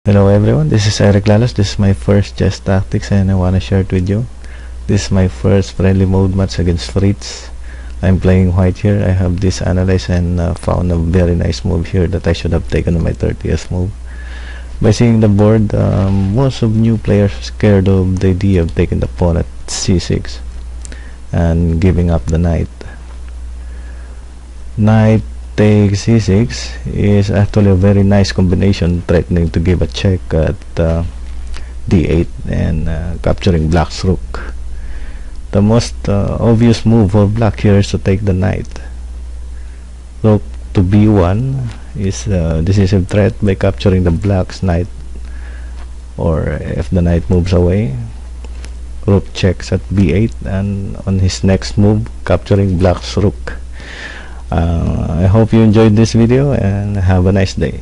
Hello everyone, this is Eric Lalas. This is my first chess tactics and I want to share it with you. This is my first friendly mode match against Fritz. I'm playing white here. I have this analyzed and found a very nice move here that I should have taken on my 30th move. By seeing the board, most of new players are scared of the idea of taking the pawn at c6 and giving up the knight. Knight takes c6 is actually a very nice combination, threatening to give a check at d8 and capturing black's rook. The most obvious move for black here is to take the knight. Rook to b1 is a decisive threat by capturing the black's knight, or if the knight moves away, rook checks at b8 and on his next move capturing black's rook. I hope you enjoyed this video and have a nice day.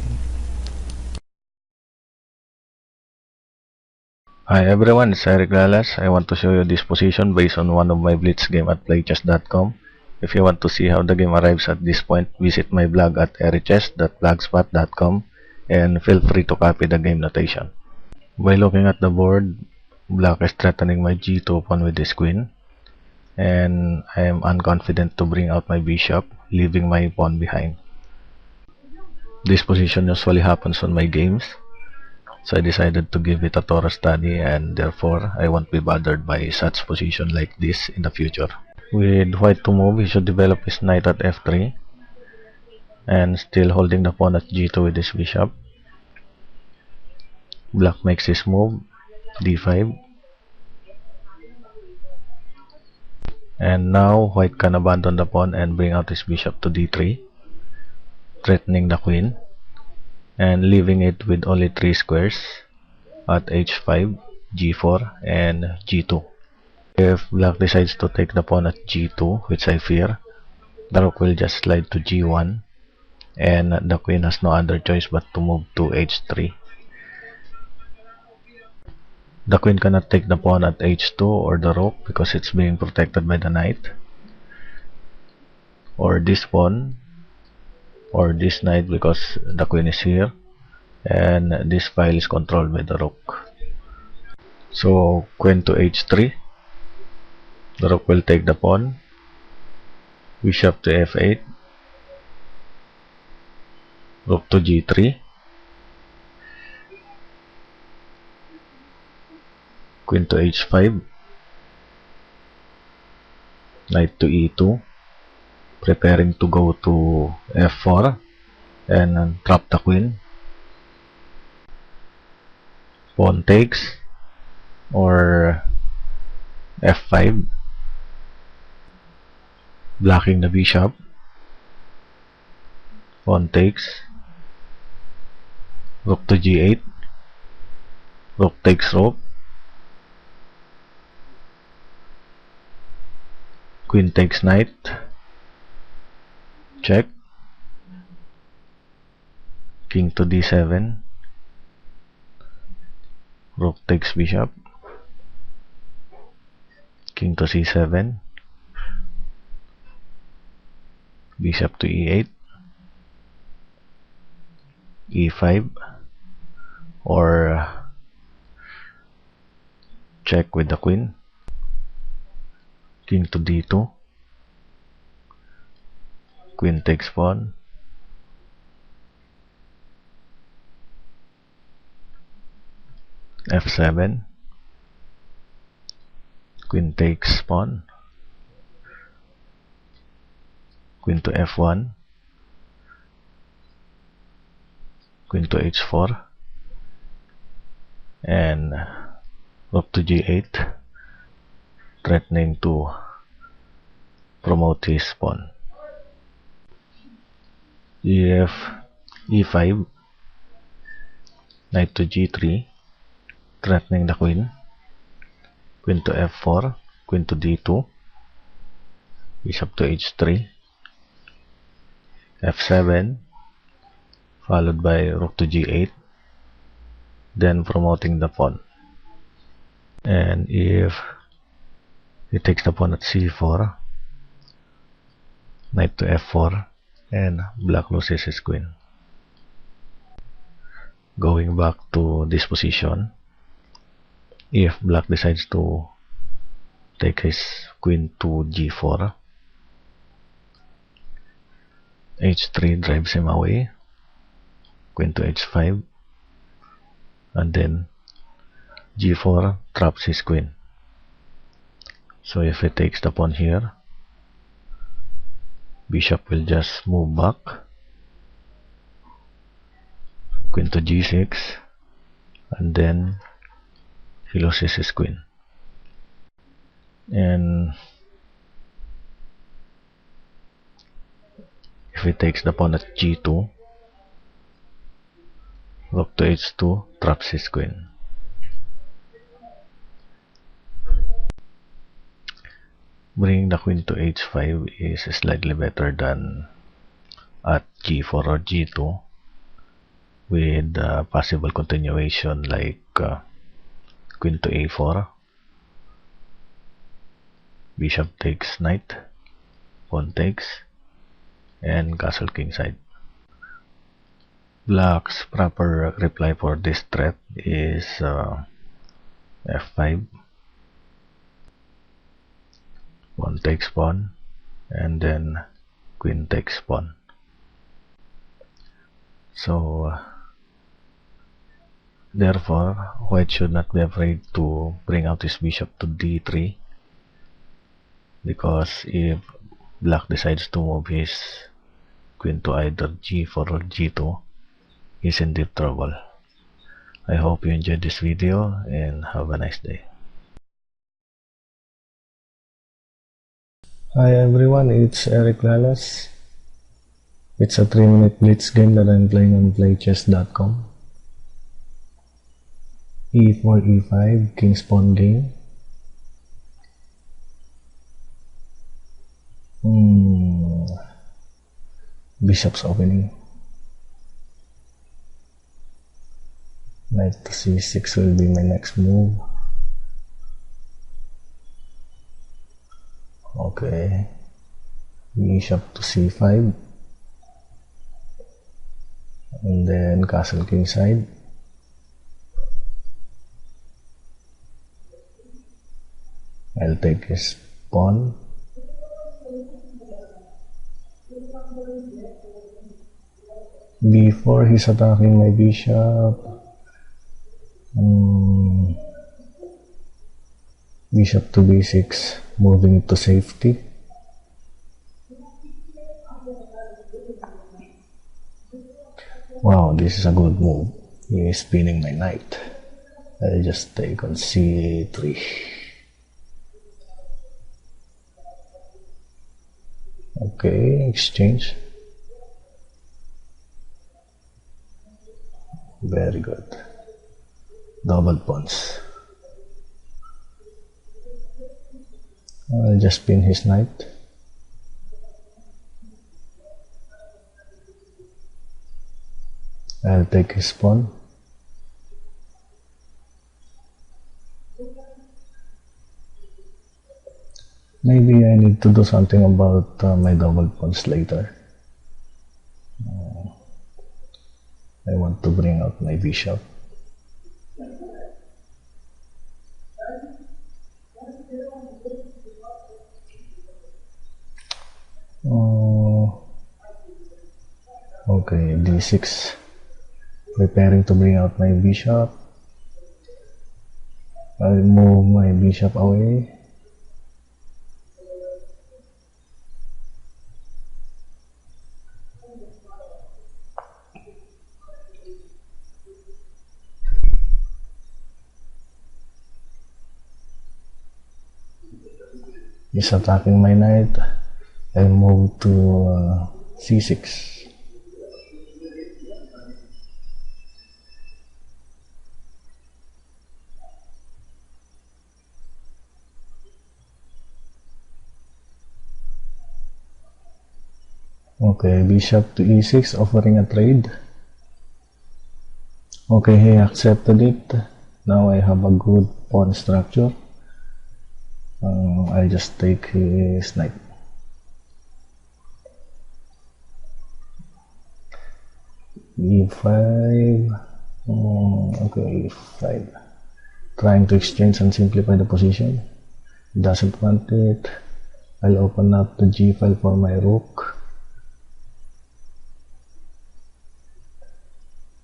Hi everyone, it's Eric Lalas. I want to show you this position based on one of my Blitz game at playchess.com. If you want to see how the game arrives at this point, visit my blog at erichess.blogspot.com and feel free to copy the game notation. By looking at the board, black is threatening my g2 pawn with his queen, and I am unconfident to bring out my bishop, leaving my pawn behind. This position usually happens on my games, so I decided to give it a thorough study, and therefore I won't be bothered by such position like this in the future. With white to move, he should develop his knight at f3 and still holding the pawn at g2 with his bishop. Black makes his move, d5, and now white can abandon the pawn and bring out his bishop to d3, threatening the queen and leaving it with only 3 squares at h5, g4, and g2. If black decides to take the pawn at g2, which I fear, the rook will just slide to g1 and the queen has no other choice but to move to h3. The queen cannot take the pawn at h2 or the rook because it's being protected by the knight, or this pawn or this knight because the queen is here and this file is controlled by the rook. So queen to h3, the rook will take the pawn, bishop to f8, rook to g3, queen to h5, knight to e2, preparing to go to f4 and trap the queen. Pawn takes, or f5, blocking the bishop. Pawn takes, rook to g8, rook takes rook, queen takes knight, check, king to d7, rook takes bishop, king to c7, bishop to e8, e5, or check with the queen, king to d2, queen takes pawn, f7, queen takes pawn, queen to f1, queen to h4, and rook to g8, threatening to promote his pawn. e5, knight to g3, threatening the queen, queen to f4, queen to d2, bishop to h3, f7, followed by rook to g8, then promoting the pawn. And if he takes the pawn at c4, knight to f4, and black loses his queen. Going back to this position, if black decides to take his queen to g4, h3 drives him away, queen to h5, and then g4 traps his queen. So if he takes the pawn here, bishop will just move back, queen to g6, and then he loses his queen. And if he takes the pawn at g2, rook to h2 traps his queen. Bringing the queen to h5 is slightly better than at g4 or g2, with possible continuation like queen to a4, bishop takes knight, pawn takes, and castle kingside. Black's proper reply for this threat is f5, pawn takes pawn, and then queen takes pawn. So therefore, white should not be afraid to bring out his bishop to d3, because if black decides to move his queen to either g4 or g2, he's in deep trouble. I hope you enjoyed this video and have a nice day. Hi everyone, it's Eric Lalas. It's a 3-minute blitz game that I'm playing on playchess.com. e4, e5, king's pawn game. Bishop's opening. Knight to c6 will be my next move. Okay, bishop to c5, and then castle kingside. I'll take his pawn. b4, he's attacking my bishop. Bishop to b6, moving it to safety. Wow, this is a good move. He is spinning my knight. I'll just take on c3. Okay, exchange. Very good. Double pawns. I'll just pin his knight. I'll take his pawn. Maybe I need to do something about my double pawns later. I want to bring out my bishop. Okay, d6. Preparing to bring out my bishop. I'll move my bishop away. He's attacking my knight. I move to c6. Okay, bishop to e6, offering a trade. Okay, he accepted it. Now I have a good pawn structure. I'll just take his knight. e5, Okay, fine. Trying to exchange and simplify the position. Doesn't want it. I'll open up the G file for my rook.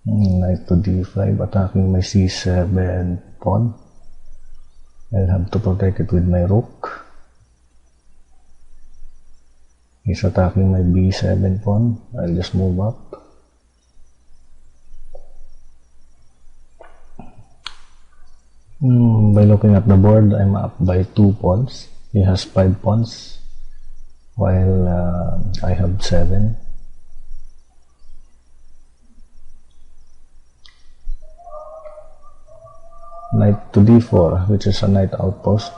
Knight to D5, attacking my C7 pawn. I'll have to protect it with my rook. He's attacking my B7 pawn. I'll just move up. By looking at the board, I'm up by 2 pawns. He has 5 pawns, while I have 7. Knight to D4, which is a knight outpost.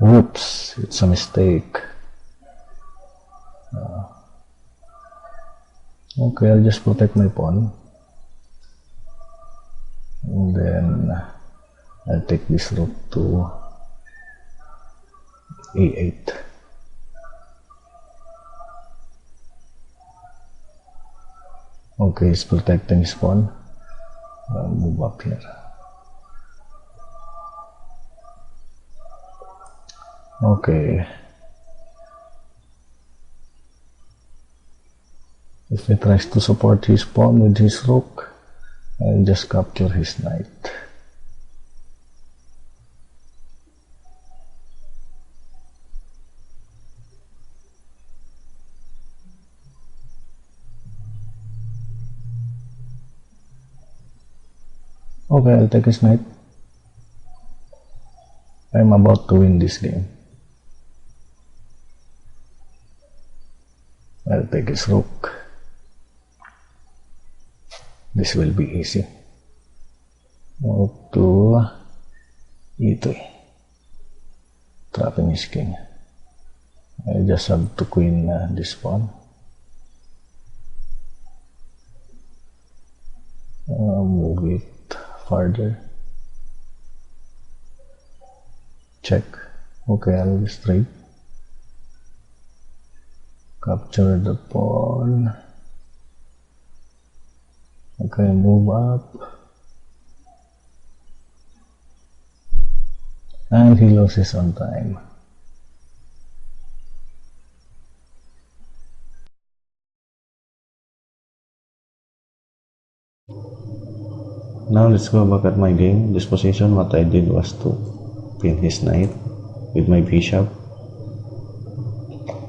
Whoops, it's a mistake. Okay, I'll just protect my pawn. And then I'll take this rook to A8. Okay, he's protecting his pawn. I'll move up here. Okay. If he tries to support his pawn with his rook, I'll just capture his knight. Okay, I'll take his knight. I'm about to win this game. I'll take his rook. This will be easy. Move to E3. Trapping his king. I just have to queen this pawn. Move it farther. Check. Okay, I'll just trade. Capture the pawn. Okay, move up. And he loses on time. Now let's go back at my game. This position, what I did was to pin his knight with my bishop.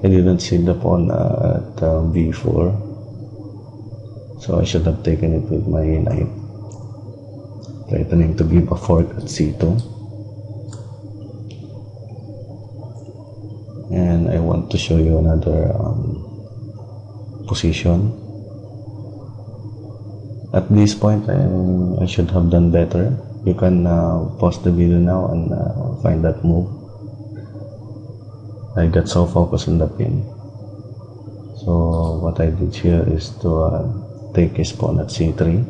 I didn't see the pawn at b4, so I should have taken it with my knight, threatening to give a fork at c2. And I want to show you another position. At this point, I should have done better. You can pause the video now and find that move. I got so focused on the pin. So what I did here is to take his pawn at c3.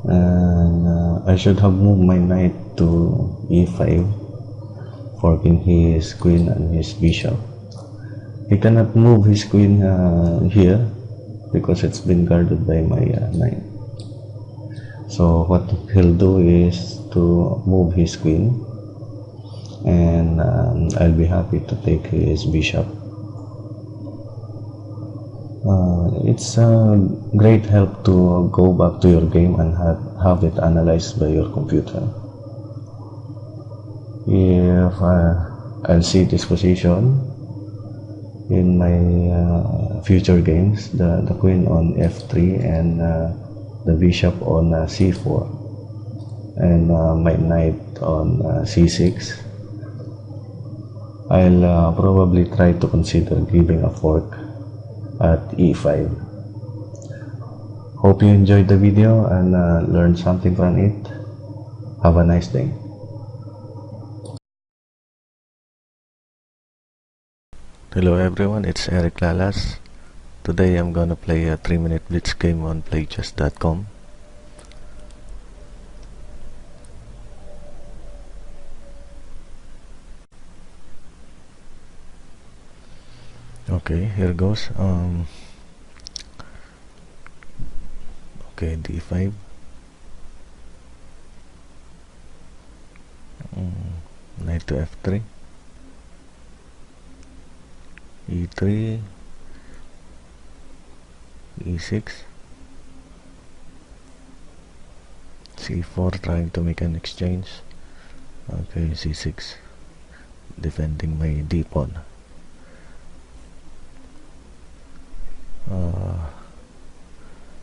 And I should have moved my knight to e5, forking his queen and his bishop. He cannot move his queen here because it's been guarded by my knight. So what he'll do is to move his queen, and I'll be happy to take his bishop. It's a great help to go back to your game and have it analyzed by your computer. If I'll see this position in my future games, the queen on f3 and the bishop on c4 and my knight on c6, I'll probably try to consider giving a fork at e5. Hope you enjoyed the video and learned something from it. Have a nice day. Hello everyone, it's Eric Lalas. Today I'm gonna play a 3-minute Blitz game on playchess.com. Okay, here goes. Okay, d5. Knight to f3. e3. e6. c4, trying to make an exchange. Okay, c6. Defending my d pawn.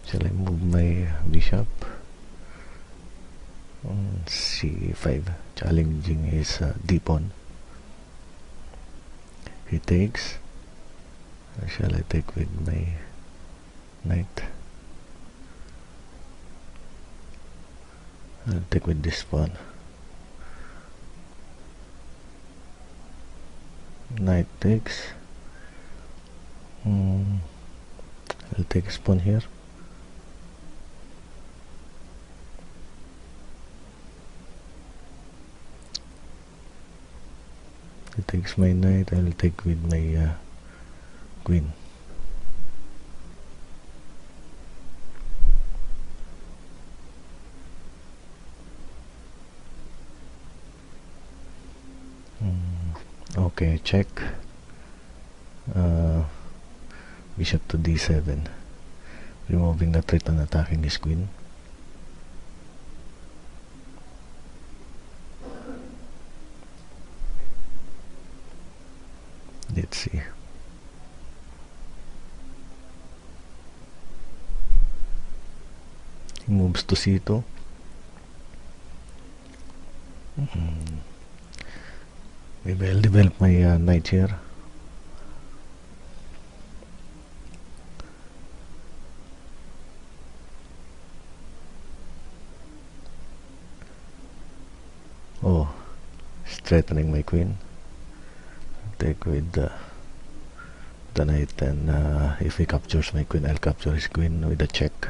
Shall I move my bishop? c5, challenging his d pawn. He takes. Shall I take with my knight? I'll take with this pawn. Knight takes. I'll take his pawn here. He takes my knight. I'll take with my queen. Okay, check. Bishop to d7, removing the threat and attacking his queen. Let's see. He moves to c2. Maybe I'll develop my knight here. Oh, strengthening my queen. Take with the knight, and if he captures my queen, I'll capture his queen with a check.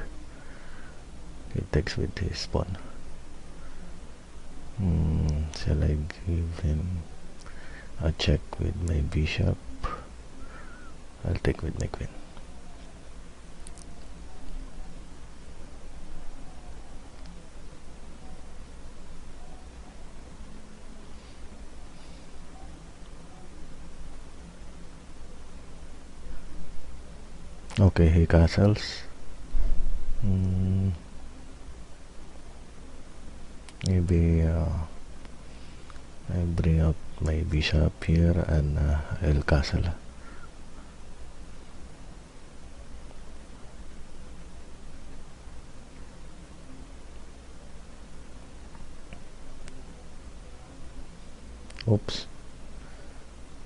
He takes with his pawn. Shall I give him a check with my bishop? I'll take with my queen. Okay, he castles. Maybe I bring out my bishop here and I'll castle. Oops.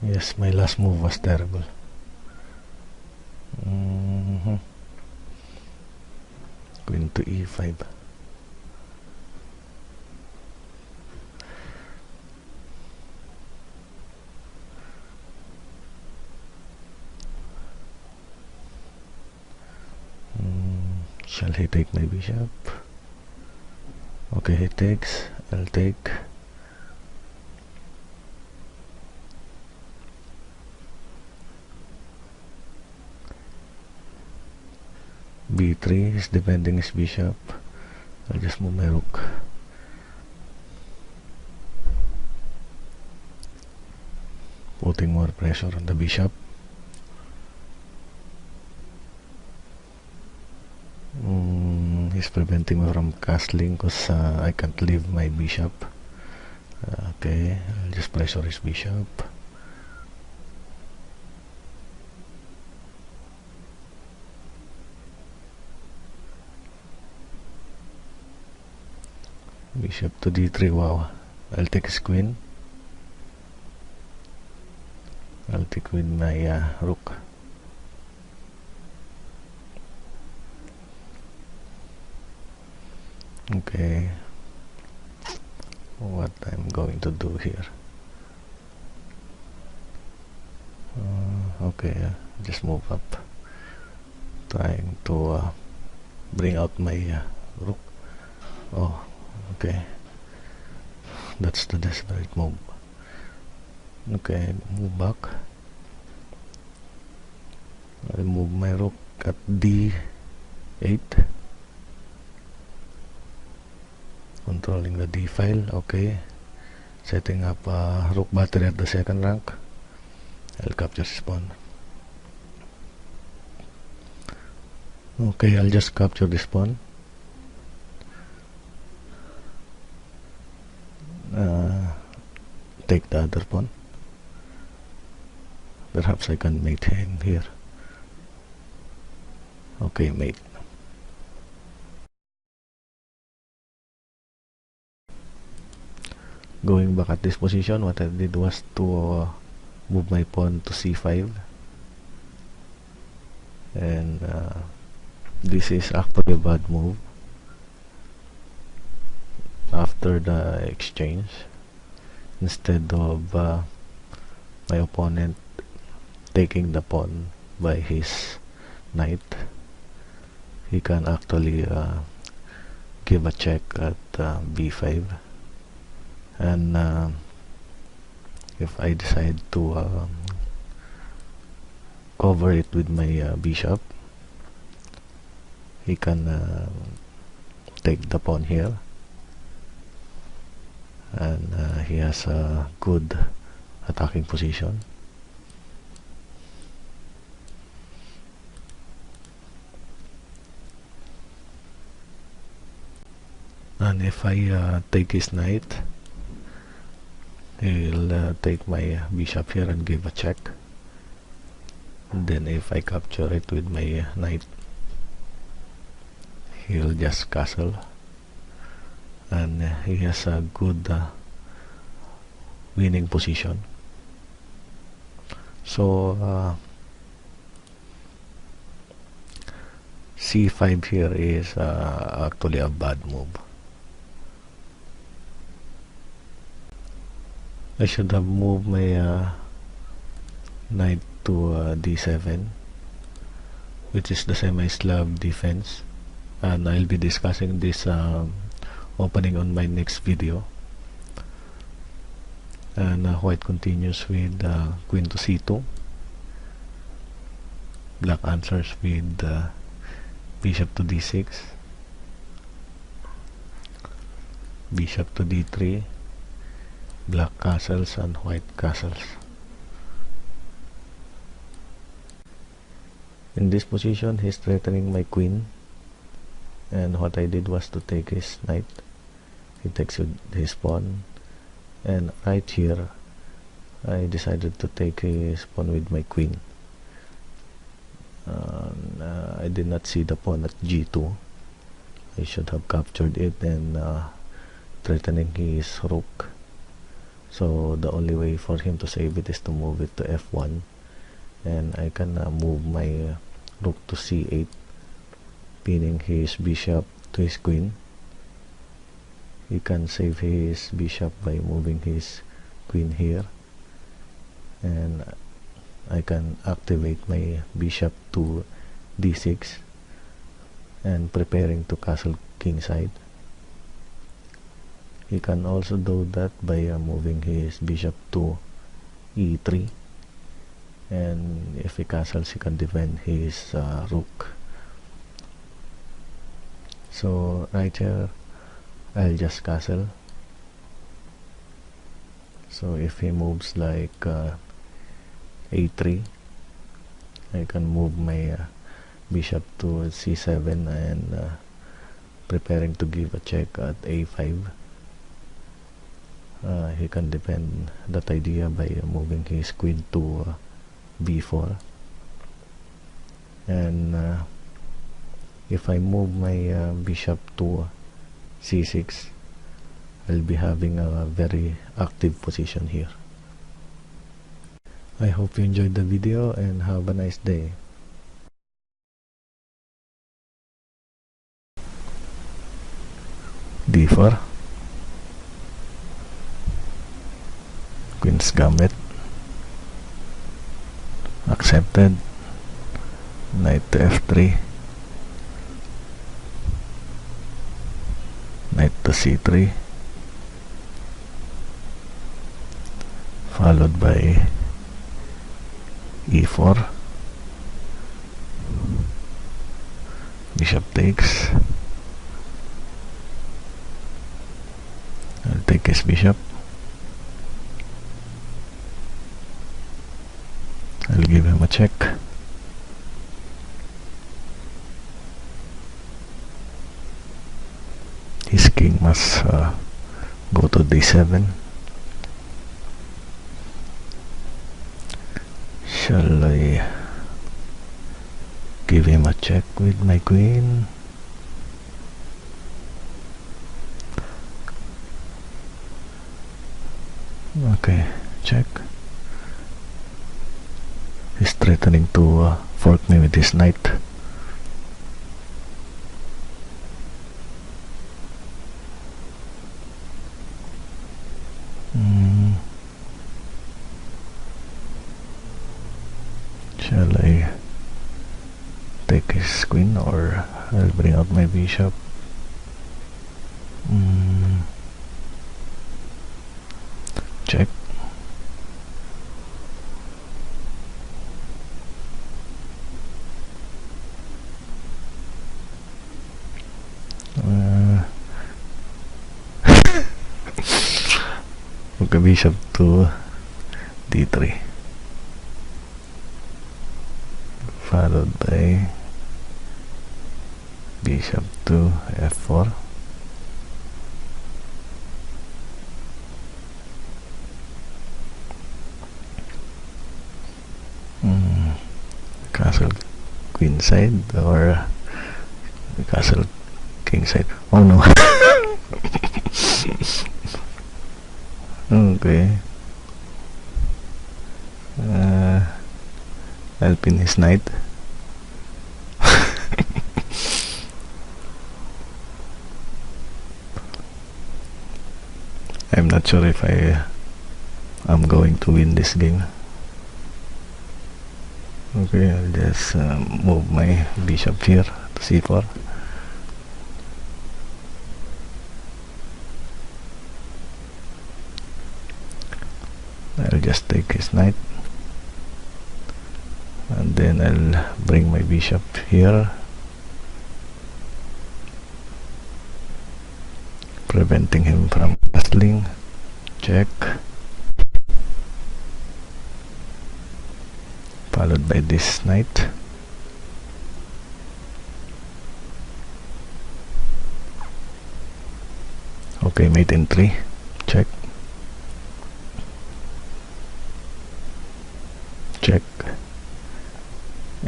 Yes, my last move was terrible. Queen to e5. Shall he take my bishop? Okay, he takes. I'll take. b3 is defending his bishop. I'll just move my rook. Putting more pressure on the bishop. He's preventing me from castling because I can't leave my bishop. Okay, I'll just pressure his bishop. Bishop to d3, wow. I'll take his queen. I'll take with my rook. Okay, what I'm going to do here? Okay, just move up, trying to bring out my rook. Oh, okay, that's the desperate move. Okay, move back. I'll move my rook at d8, controlling the d file. Okay, setting up a rook battery at the second rank. I'll capture this pawn. Okay, I'll just capture this pawn. Take the other pawn. Perhaps I can mate him here. Okay, mate. Going back at this position, what I did was to move my pawn to c5, and this is actually a bad move after the exchange. Instead of my opponent taking the pawn by his knight, he can actually give a check at b5, and if I decide to cover it with my bishop, he can take the pawn here, and he has a good attacking position. And if I take his knight, he'll take my bishop here and give a check. And then if I capture it with my knight, he'll just castle, and he has a good winning position. So c5 here is actually a bad move. I should have moved my knight to d7, which is the Semi-Slav defense, and I'll be discussing this opening on my next video. And white continues with queen to c2. Black answers with bishop to d6, bishop to d3, black castles and white castles. In this position, he's threatening my queen, and what I did was to take his knight. He takes his pawn, and right here I decided to take his pawn with my queen. I did not see the pawn at g2. I should have captured it and threatening his rook. So the only way for him to save it is to move it to f1, and I can move my rook to c8, pinning his bishop to his queen. He can save his bishop by moving his queen here, and I can activate my bishop to d6 and preparing to castle kingside. He can also do that by moving his bishop to e3, and if he castles, he can defend his rook. So right here I'll just castle. So if he moves like a3, I can move my bishop to c7 and preparing to give a check at a5. He can defend that idea by moving his queen to b4, and if I move my bishop to c6, I'll be having a very active position here. I hope you enjoyed the video and have a nice day. d4, Queen's Gambit, accepted. Knight to f3, knight to c3, followed by e4, Bishop takes. I'll take his bishop. I'll give him a check. His king must go to d7. Shall I give him a check with my queen? Okay, check. He's threatening to fork me with his knight. Shall I take his queen, or I'll bring out my bishop? Check. Okay, bishop to d3, followed by bishop to f4. Castle queen side or castle king side? Oh no. Okay. I'll pin his knight. I'm not sure if I'm going to win this game. Okay, I'll just move my bishop here to c4. I'll just take his knight, and then I'll bring my bishop here, preventing him from castling. Check, followed by this knight. Okay, mate in 3. Check. Check.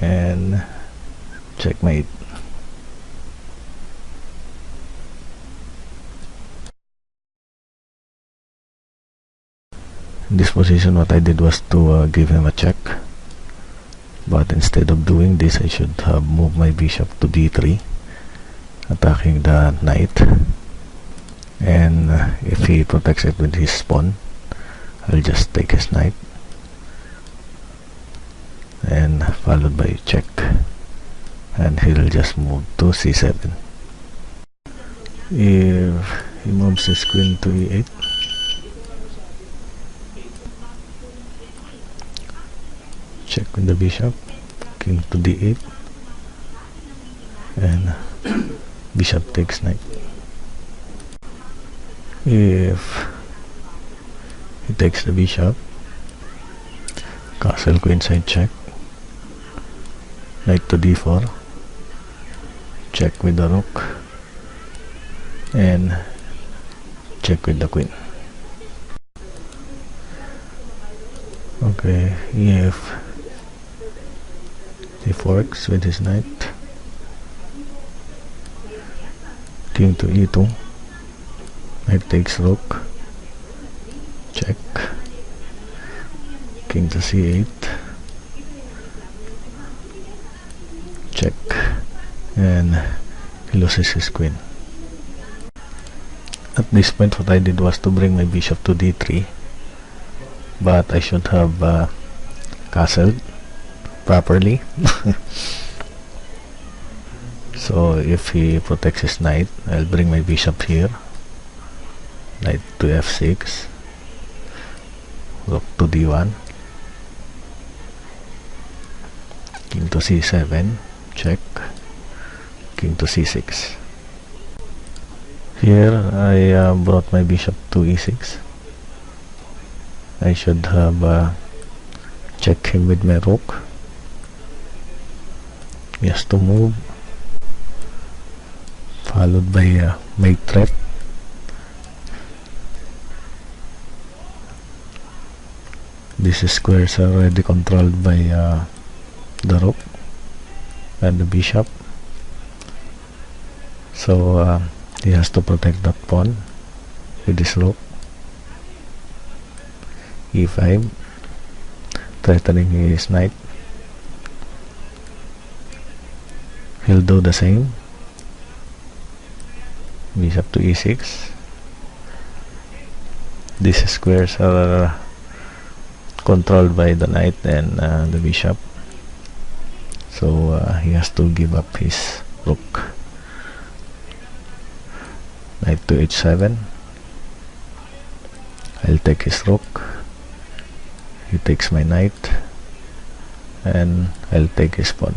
And checkmate. In this position, what I did was to give him a check, but instead of doing this, I should have moved my bishop to d3, attacking the knight, and if he protects it with his pawn, I'll just take his knight, and followed by check, and he'll just move to c7. If he moves his queen to e8, check with the bishop, king to d8, and bishop takes knight. If he takes the bishop, castle queenside check, knight to d4, check with the rook, and check with the queen. Okay, if he forks with his knight, king to e2, knight takes rook, check, king to c8, check, and he loses his queen. At this point, what I did was to bring my bishop to d3, but I should have castled properly. So if he protects his knight, I'll bring my bishop here, knight to f6, rook to d1, king to c7, check, king to c6. Here I brought my bishop to e6. I should have checked him with my rook. He has to move, followed by my threat. These squares are already controlled by the rook and the bishop, so he has to protect that pawn with his rook. e5, threatening his knight. He'll do the same. Bishop to e6. These squares are controlled by the knight and the bishop, so he has to give up his rook. Knight to h7. I'll take his rook. He takes my knight, and I'll take his pawn.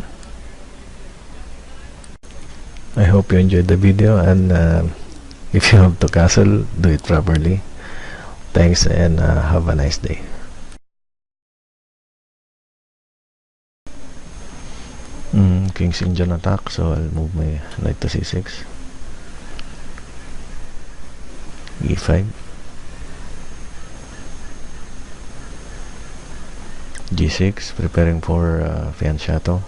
I hope you enjoyed the video, and if you have to castle, do it properly. Thanks, and have a nice day. King's Indian attack, so I'll move my knight to c6. e5. g6, preparing for fianchetto.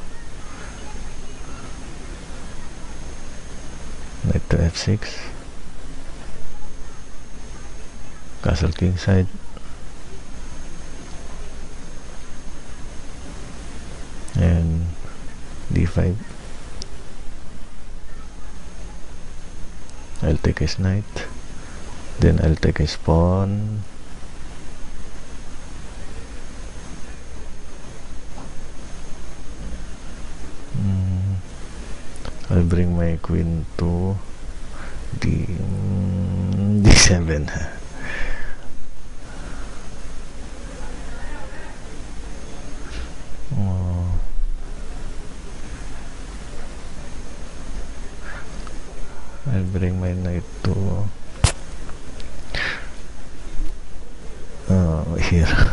Knight to f6. Castle kingside. And d5. I'll take his knight, then I'll take his pawn. I'll bring my queen to d7. I'll bring my knight to here.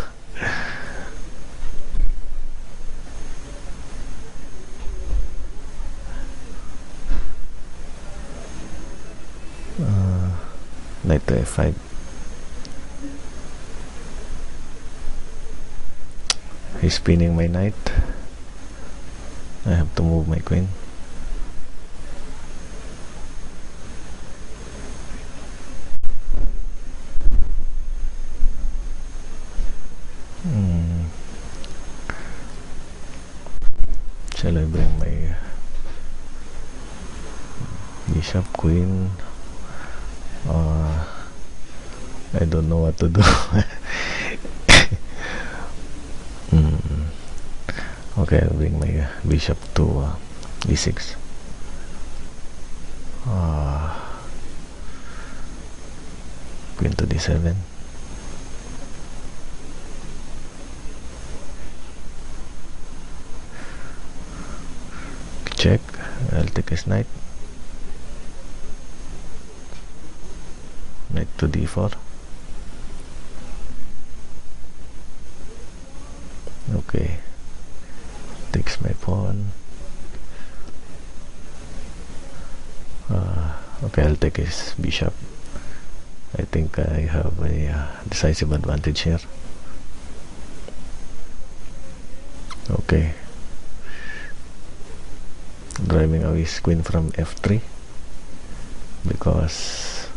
Knight to f5. He's pinning my knight. I have to move my queen. Shall I bring my bishop, queen? I don't know what to do. Okay, I'll bring my bishop to e6. Queen to d7. Check. I'll take his knight. Knight to d4. Okay, takes my pawn. Okay, I'll take his bishop. I think I have a decisive advantage here. Okay, driving away his queen from f3 because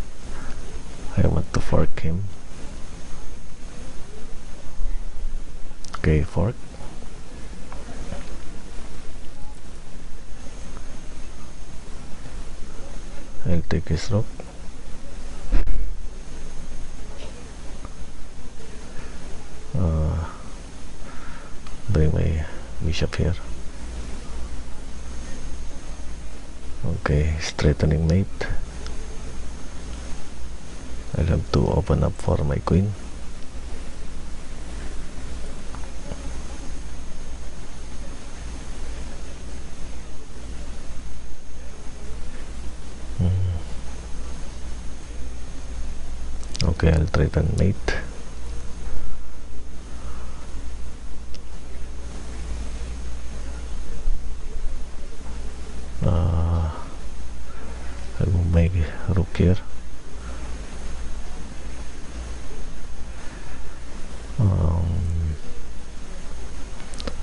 I want to fork him. Okay, fork. I'll take his rook. Bring my bishop here. Okay, straightening mate. I'll have to open up for my queen. Okay, I'll threaten mate. I'll move my rook here.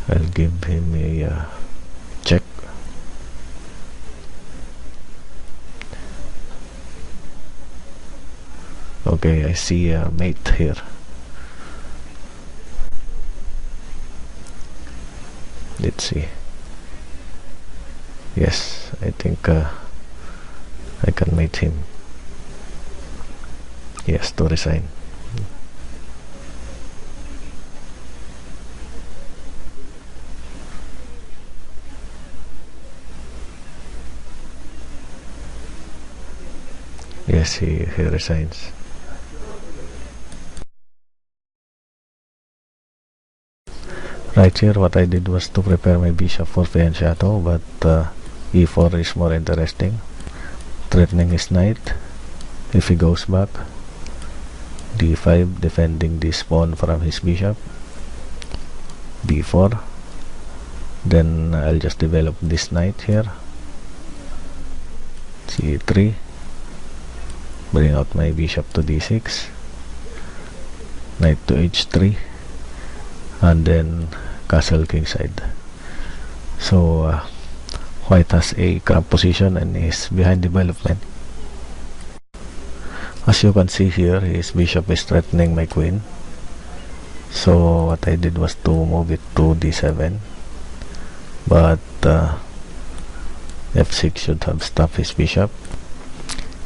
I'll give him a check. Okay, I see a mate here. Let's see. Yes, I think I can mate him. Yes, to resign. Yes, he resigns. Right here, what I did was to prepare my bishop for fianchetto, but e4 is more interesting, threatening his knight. If he goes back, d5, defending this pawn from his bishop, d4. Then I'll just develop this knight here, c3, bring out my bishop to d6, knight to h3, and then castle kingside. So white has a cramped position and is behind development. As you can see here, his bishop is threatening my queen. So what I did was to move it to d7, but f6 should have stopped his bishop.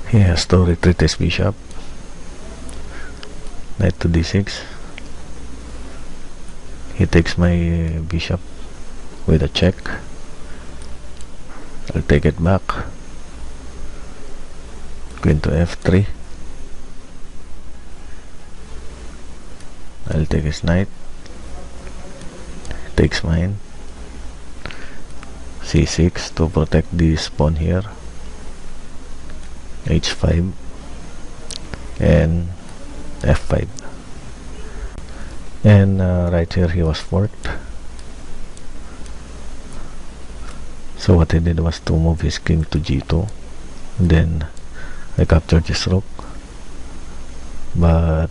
He has to retreat his bishop. Knight to d6. He takes my bishop with a check. I'll take it back. Queen to f3. I'll take his knight. Takes mine. c6 to protect this pawn here. h5 and f5. And right here he was forked. So what I did was to move his king to g2. Then I captured his rook, but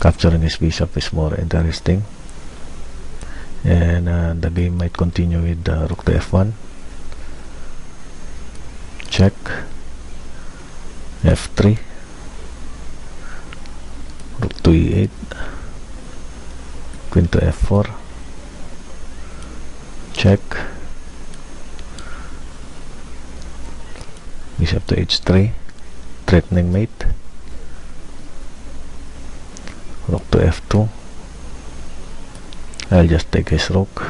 capturing his bishop is more interesting, and the game might continue with rook to f1, check, f3, rook to e8, queen to f4, check, bishop to h3, threatening mate, rook to f2. I'll just take his rook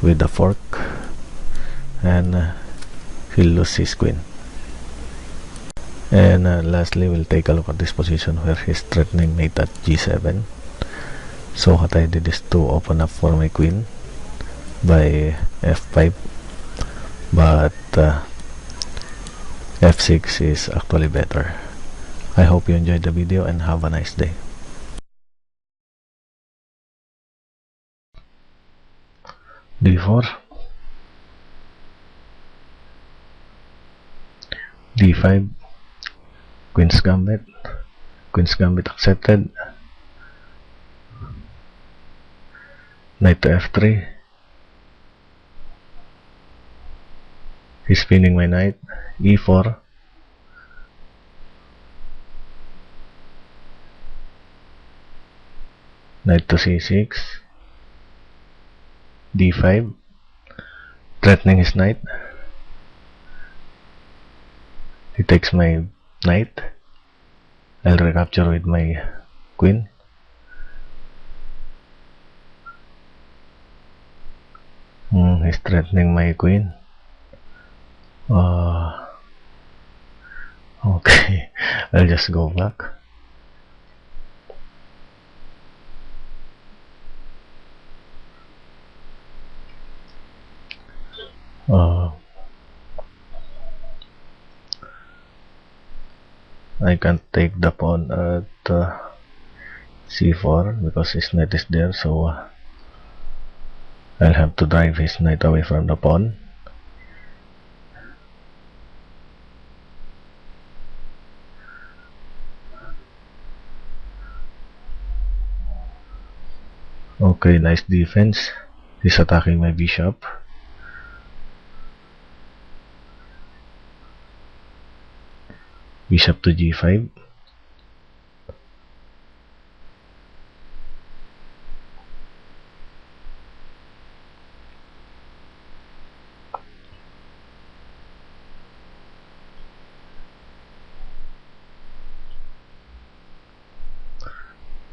with the fork, and he'll lose his queen. And lastly, we'll take a look at this position where he's threatening mate at g7. So what I did is to open up for my queen by f5, but f6 is actually better. I hope you enjoyed the video and have a nice day. d4, d5, Queen's Gambit, Queen's Gambit accepted, knight to f3, he's spinning my knight, e4, knight to c6, d5, threatening his knight. He takes my knight. I'll recapture with my queen. He's threatening my queen. Okay, I'll just go back. I can't take the pawn at c4 because his knight is there, so I'll have to drive his knight away from the pawn. Okay, nice defense. He's attacking my bishop. Bishop to g5.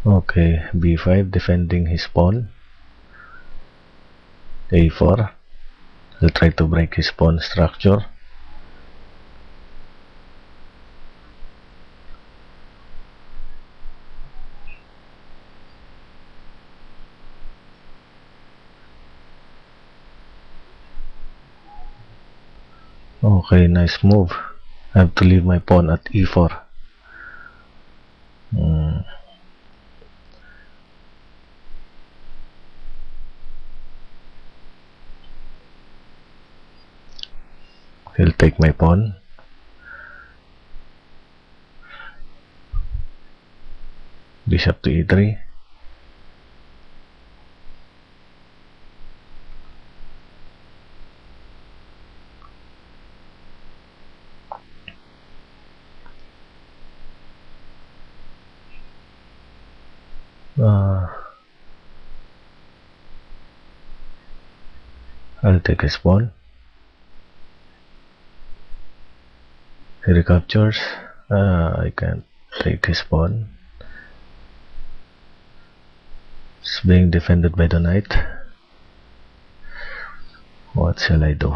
Okay, b5, defending his pawn. a4. I'll try to break his pawn structure. Okay, nice move. I have to leave my pawn at e4. He'll take my pawn. Bishop to e3. I'll take his pawn. He recaptures. I can't take his pawn. It's being defended by the knight. What shall I do?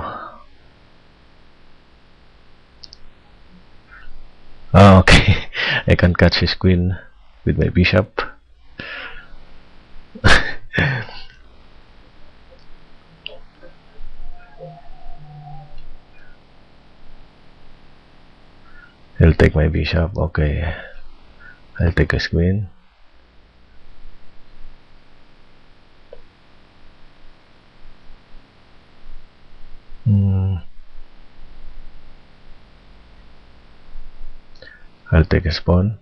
Okay. I can catch his queen with my bishop. He'll take my bishop. Okay. I'll take his queen. I'll take his pawn.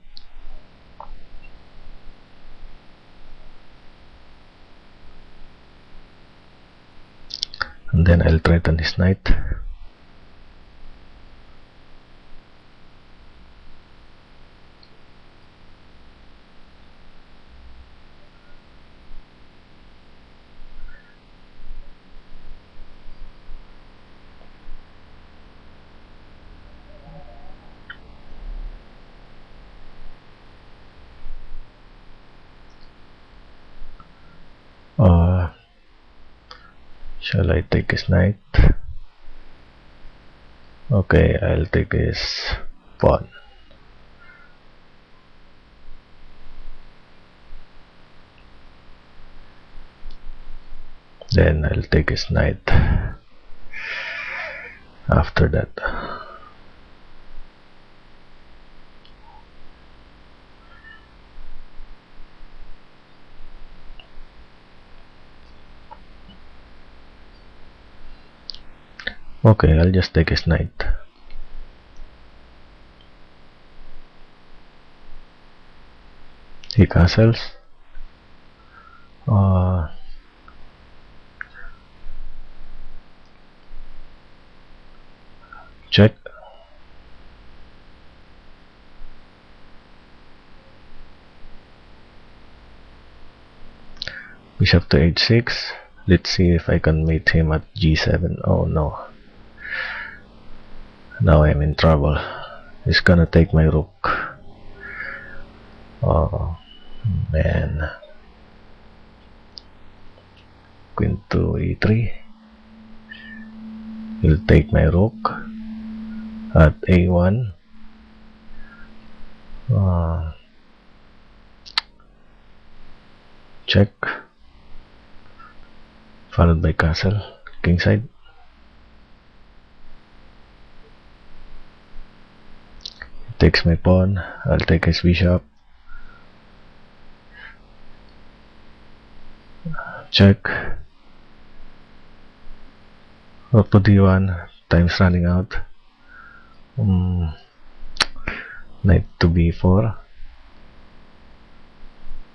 And then I'll threaten his knight. Shall I take his knight? Okay, I'll take his pawn. Then I'll take his knight after that. Okay, I'll just take his knight. He castles. Check. Bishop to h6. Let's see if I can mate him at g7. Oh no. Now I'm in trouble. He's gonna take my rook. Oh man. Queen to e3. He'll take my rook at a1. Check. Followed by castle, kingside. takes my pawn. I'll take his bishop. Check. Rook to d1. Time's running out. Knight to b4.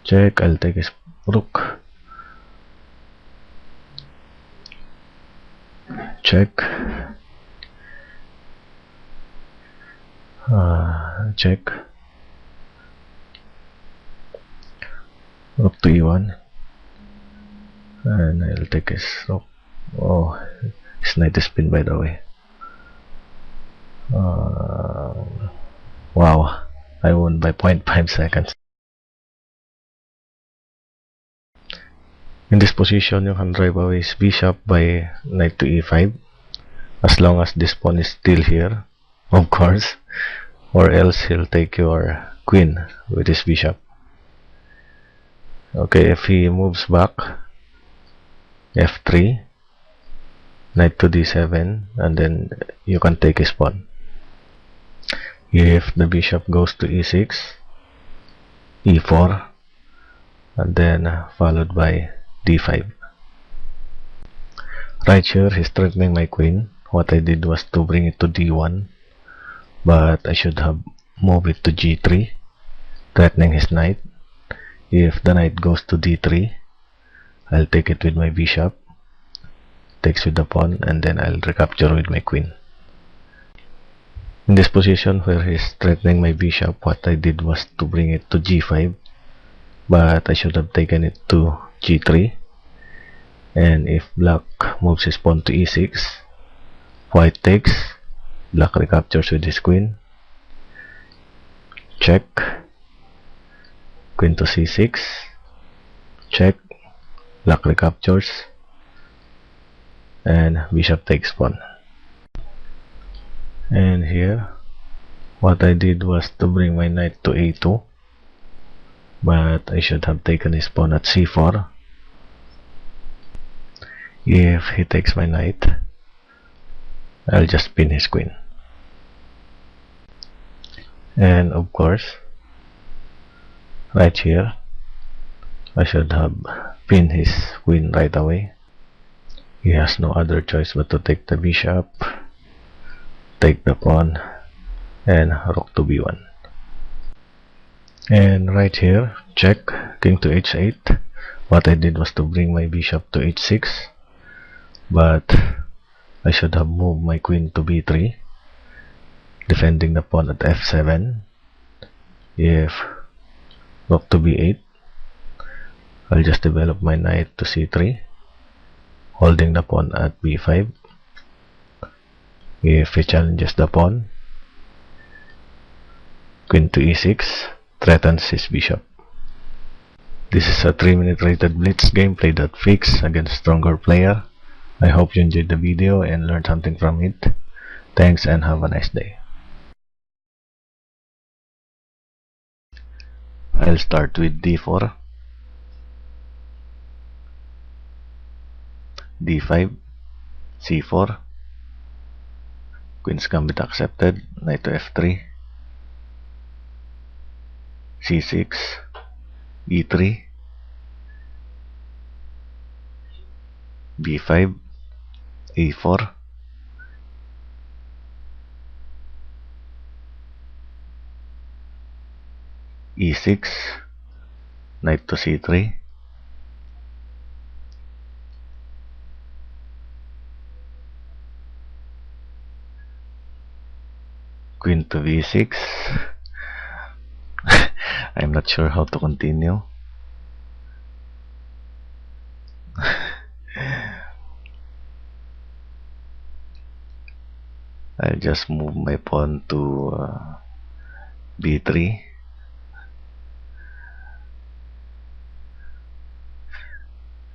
Check. I'll take his rook. Check. Check. Rook to e1. And I'll take his rook. Oh, his knight is pinned, by the way. Wow, I won by 0.5 seconds. In this position, you can drive away his bishop by knight to e5, as long as this pawn is still here, of course, or else he'll take your queen with his bishop. Okay, if he moves back, f3, knight to d7, and then you can take his pawn. If the bishop goes to e6, e4, and then followed by d5. Right here, he's threatening my queen. What I did was to bring it to d1, but I should have moved it to g3, threatening his knight. If the knight goes to d3, I'll take it with my bishop, takes with the pawn, and then I'll recapture with my queen. In this position where he's threatening my bishop, what I did was to bring it to g5, but I should have taken it to g3. And if black moves his pawn to e6, white takes, black recaptures with his queen. Check. Queen to c6. Check. Black recaptures. And bishop takes pawn. And here, what I did was to bring my knight to a2, but I should have taken his pawn at c4. If he takes my knight, I'll just pin his queen. And of course, right here, I should have pinned his queen right away. He has no other choice but to take the bishop, take the pawn, and rook to b1. And right here, check, king to h8. What I did was to bring my bishop to h6, but I should have moved my queen to b3, defending the pawn at f7. If rook to b8, I'll just develop my knight to c3, holding the pawn at b5. If he challenges the pawn, queen to e6, threatens his bishop. This is a 3-minute rated Blitz game played at fixed against stronger player. I hope you enjoyed the video and learned something from it. Thanks and have a nice day. I'll start with d4, d5, c4, Queen's Gambit accepted, knight to f3, c6, e3, b5, a4, e6, knight to c3, queen to v6. I'm not sure how to continue. I'll just move my pawn to b3.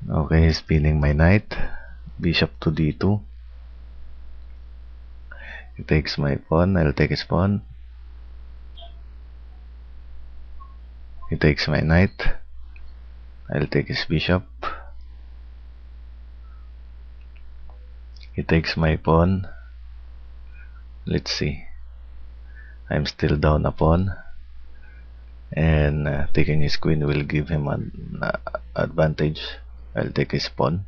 Okay, he's pinning my knight. Bishop to d2. He takes my pawn. I'll take his pawn. He takes my knight. I'll take his bishop. He takes my pawn. Let's see. I'm still down a pawn, and taking his queen will give him an advantage. I'll take his pawn.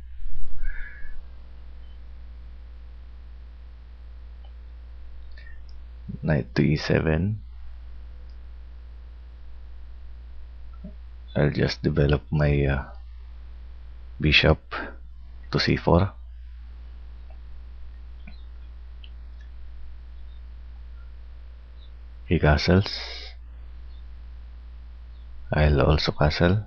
Knight to e7. I'll just develop my bishop to c4. He castles. I'll also castle.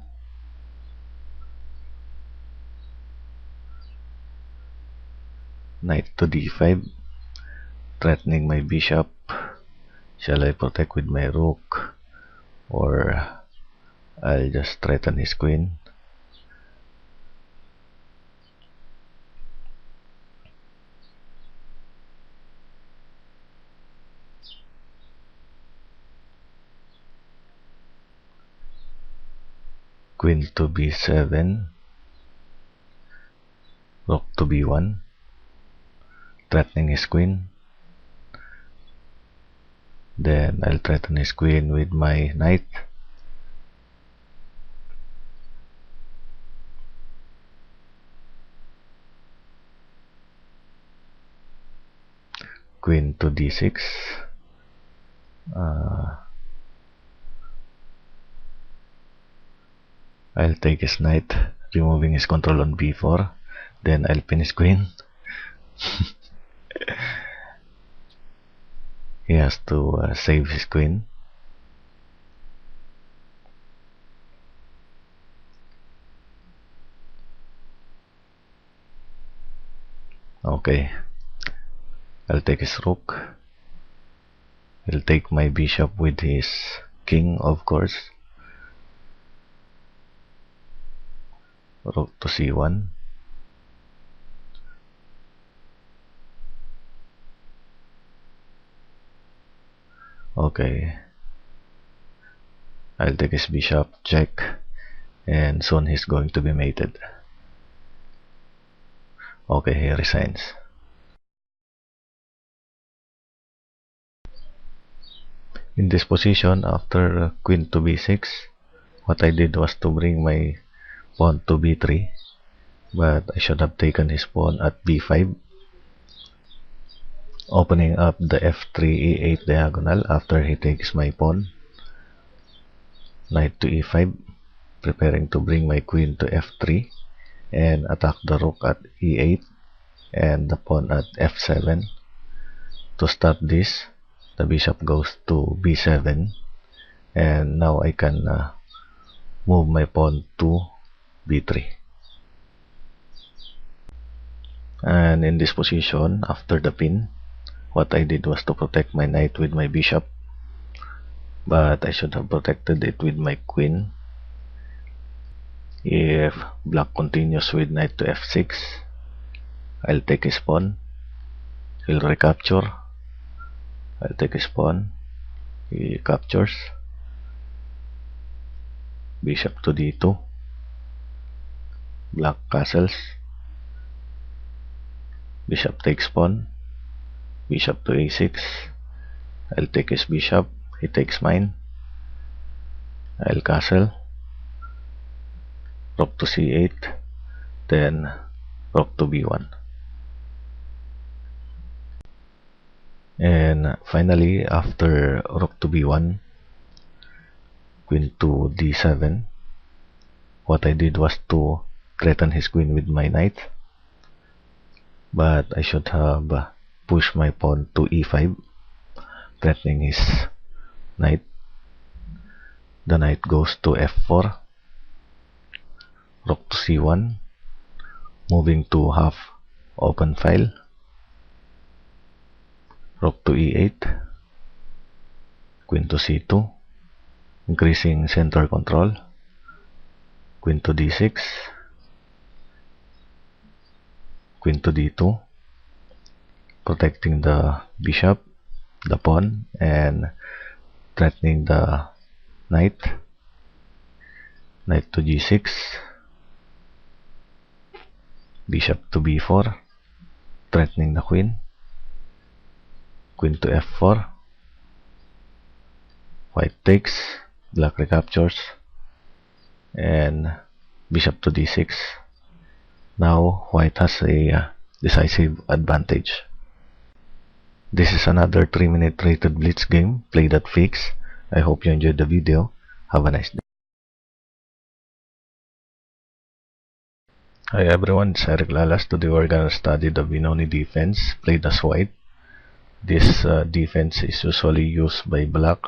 Knight to d5, threatening my bishop. Shall I protect with my rook, or I'll just threaten his queen? Queen to b7, rook to b1, threatening his queen. Then I'll threaten his queen with my knight. Queen to d6. I'll take his knight, removing his control on b4. Then I'll pin his queen. He has to save his queen. Okay. I'll take his rook. He'll take my bishop with his king, of course. Rook to c1. Okay. I'll take his bishop, check, and soon he's going to be mated. Okay, he resigns. In this position, after queen to b6, what I did was to bring my pawn to b3, but I should have taken his pawn at b5, opening up the f3 e8 diagonal after he takes my pawn. Knight to e5, preparing to bring my queen to f3 and attack the rook at e8 and the pawn at f7. To stop this, the bishop goes to b7, and now I can move my pawn to b3. And in this position, after the pin, what I did was to protect my knight with my bishop, but I should have protected it with my queen. If black continues with knight to f6, I'll take his pawn. He'll recapture. I'll take his pawn. He captures. Bishop to d2. Black castles. Bishop takes pawn. Bishop to a6. I'll take his bishop. He takes mine. I'll castle. Rook to c8. Then rook to b1. And finally, after rook to b1, queen to d7, what I did was to threaten his queen with my knight, but I should have pushed my pawn to e5, threatening his knight. The knight goes to f4, rook to c1, moving to half open file, rook to e8, queen to c2, increasing center control, queen to d6, queen to d2, protecting the bishop, the pawn, and threatening the knight. Knight to g6, bishop to b4, threatening the queen, queen to f4, white takes, black recaptures, and bishop to d6. Now white has a decisive advantage. This is another 3-minute rated blitz game played at fix. I hope you enjoyed the video. Have a nice day. Hi everyone, it's Eric Lalas. Today we're gonna study the Benoni defense played as white. This defense is usually used by black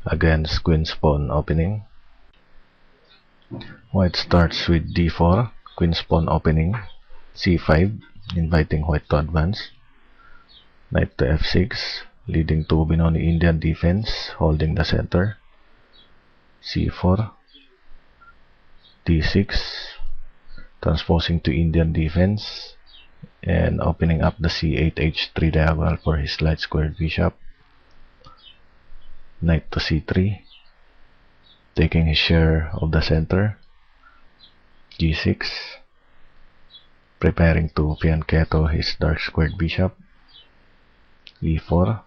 against queen pawn opening. White starts with d4, queen pawn opening, c5, inviting white to advance, knight to f6, leading to Benoni Indian defense, holding the center, c4, d6, transposing to Indian defense, and opening up the c8 h3 diagonal for his light squared bishop, knight to c3, taking his share of the center, g6, preparing to fianchetto his dark squared bishop, e4,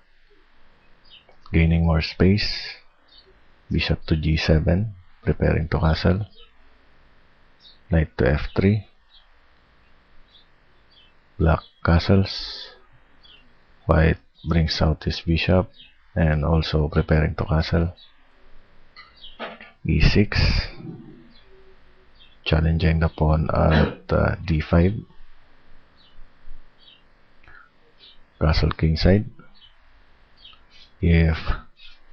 gaining more space, bishop to g7, preparing to castle, knight to f3, black castles, white brings out his bishop and also preparing to castle, e6, challenging the pawn at d5, castle kingside. If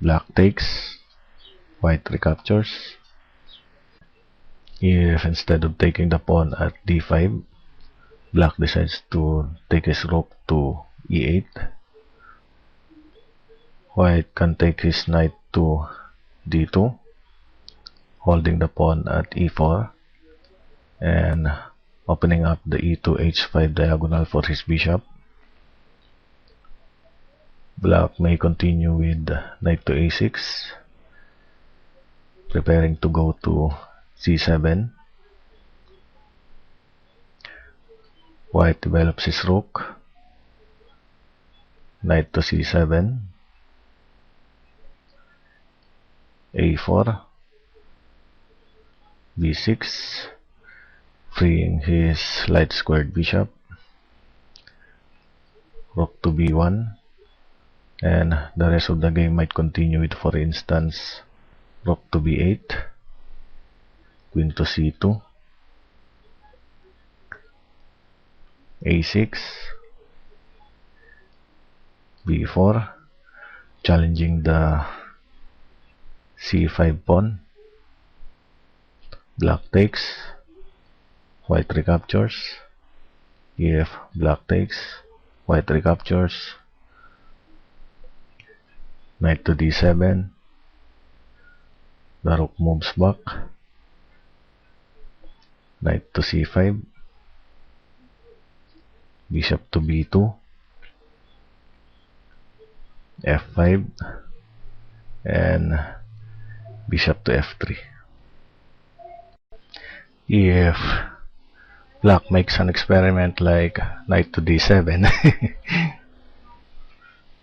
black takes, white recaptures. If instead of taking the pawn at d5, black decides to take his rook to e8, white can take his knight to d2, holding the pawn at e4 and opening up the e2 h5 diagonal for his bishop. Black may continue with knight to a6, preparing to go to c7. White develops his rook, knight to c7, a4, b6, freeing his light squared bishop, rook to b1, and the rest of the game might continue with, for instance, rook to b8, queen to c2, a6, b4, challenging the c5 pawn, black takes, white recaptures. If black takes, white recaptures, knight to d7, the rook moves back, knight to c5, bishop to b2, f5, and bishop to f3. If black makes an experiment like knight to d7,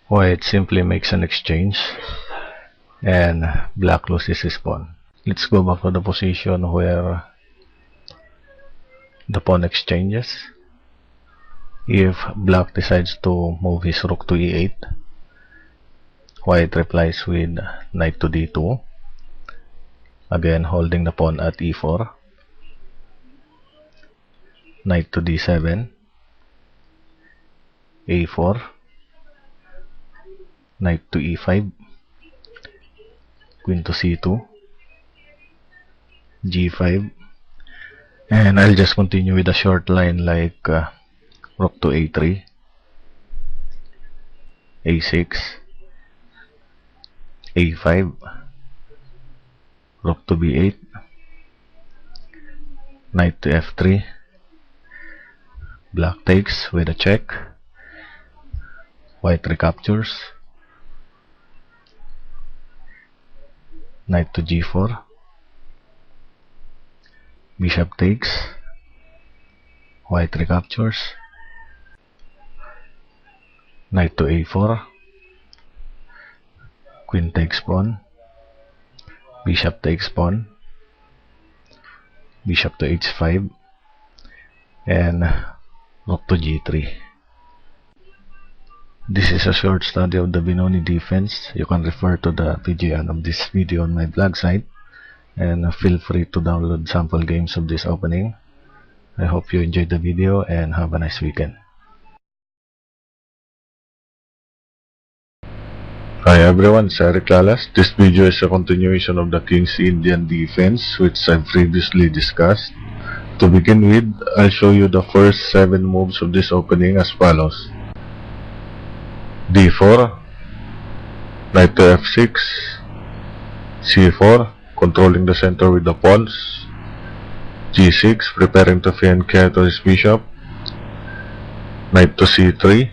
white simply makes an exchange and black loses his pawn. Let's go back to the position where the pawn exchanges. If black decides to move his rook to e8, white replies with knight to d2, again holding the pawn at e4, knight to d7, a4, knight to e5, queen to c2, g5, and I'll just continue with a short line like rook to a3, a6, a5, rook to b8, knight to f3, black takes with a check, white recaptures, knight to g4, bishop takes, white recaptures, knight to a4, queen takes pawn, bishop takes pawn, bishop to h5, and rook to g3. This is a short study of the Benoni defense. You can refer to the PGN of this video on my blog site, and feel free to download sample games of this opening. I hope you enjoyed the video and have a nice weekend. Hi everyone, it's Eric Lalas. This video is a continuation of the King's Indian defense, which I've previously discussed. To begin with, I'll show you the first 7 moves of this opening as follows. D4, knight to f6, c4, controlling the center with the pawns, g6, preparing to fiancé to his bishop, knight to c3,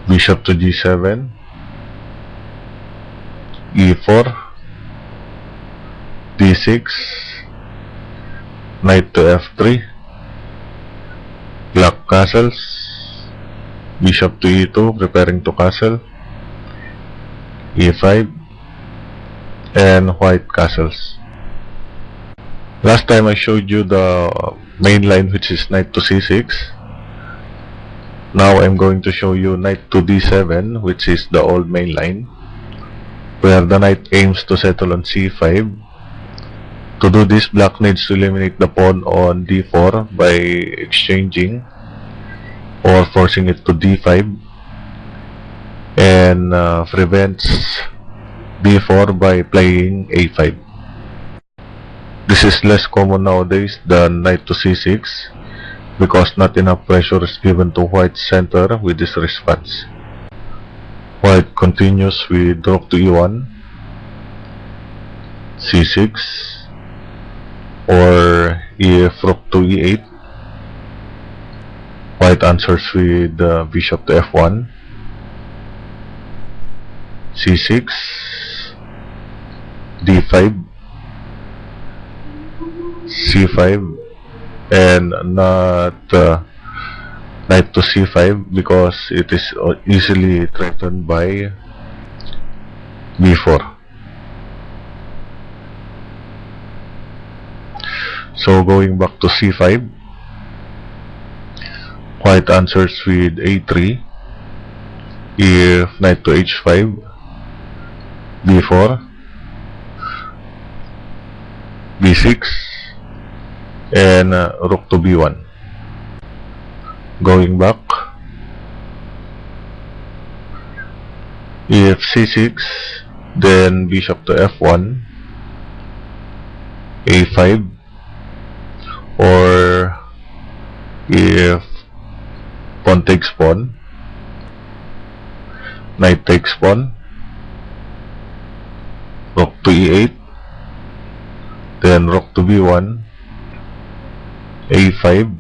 bishop to g7, e4, d6, knight to f3, black castles, bishop to e2, preparing to castle, e5, and white castles. Last time I showed you the main line, which is knight to c6. Now I'm going to show you knight to d7, which is the old main line, where the knight aims to settle on c5. To do this, black needs to eliminate the pawn on d4 by exchanging or forcing it to d5, and prevents b4 by playing a5. This is less common nowadays than knight to c6 because not enough pressure is given to white's center with this response. White continues with rook to e1, c6, or if rook to e8, white answers with bishop to f1, c6, d5, c5, and not knight to c5 because it is easily threatened by b4. So going back to c5, white answers with a3, if knight to h5, b4, b6, and rook to b1. Going back, if c6, then bishop to f1, a5, or if pawn takes pawn, knight takes pawn, rook to e8, then rook to b1, a5,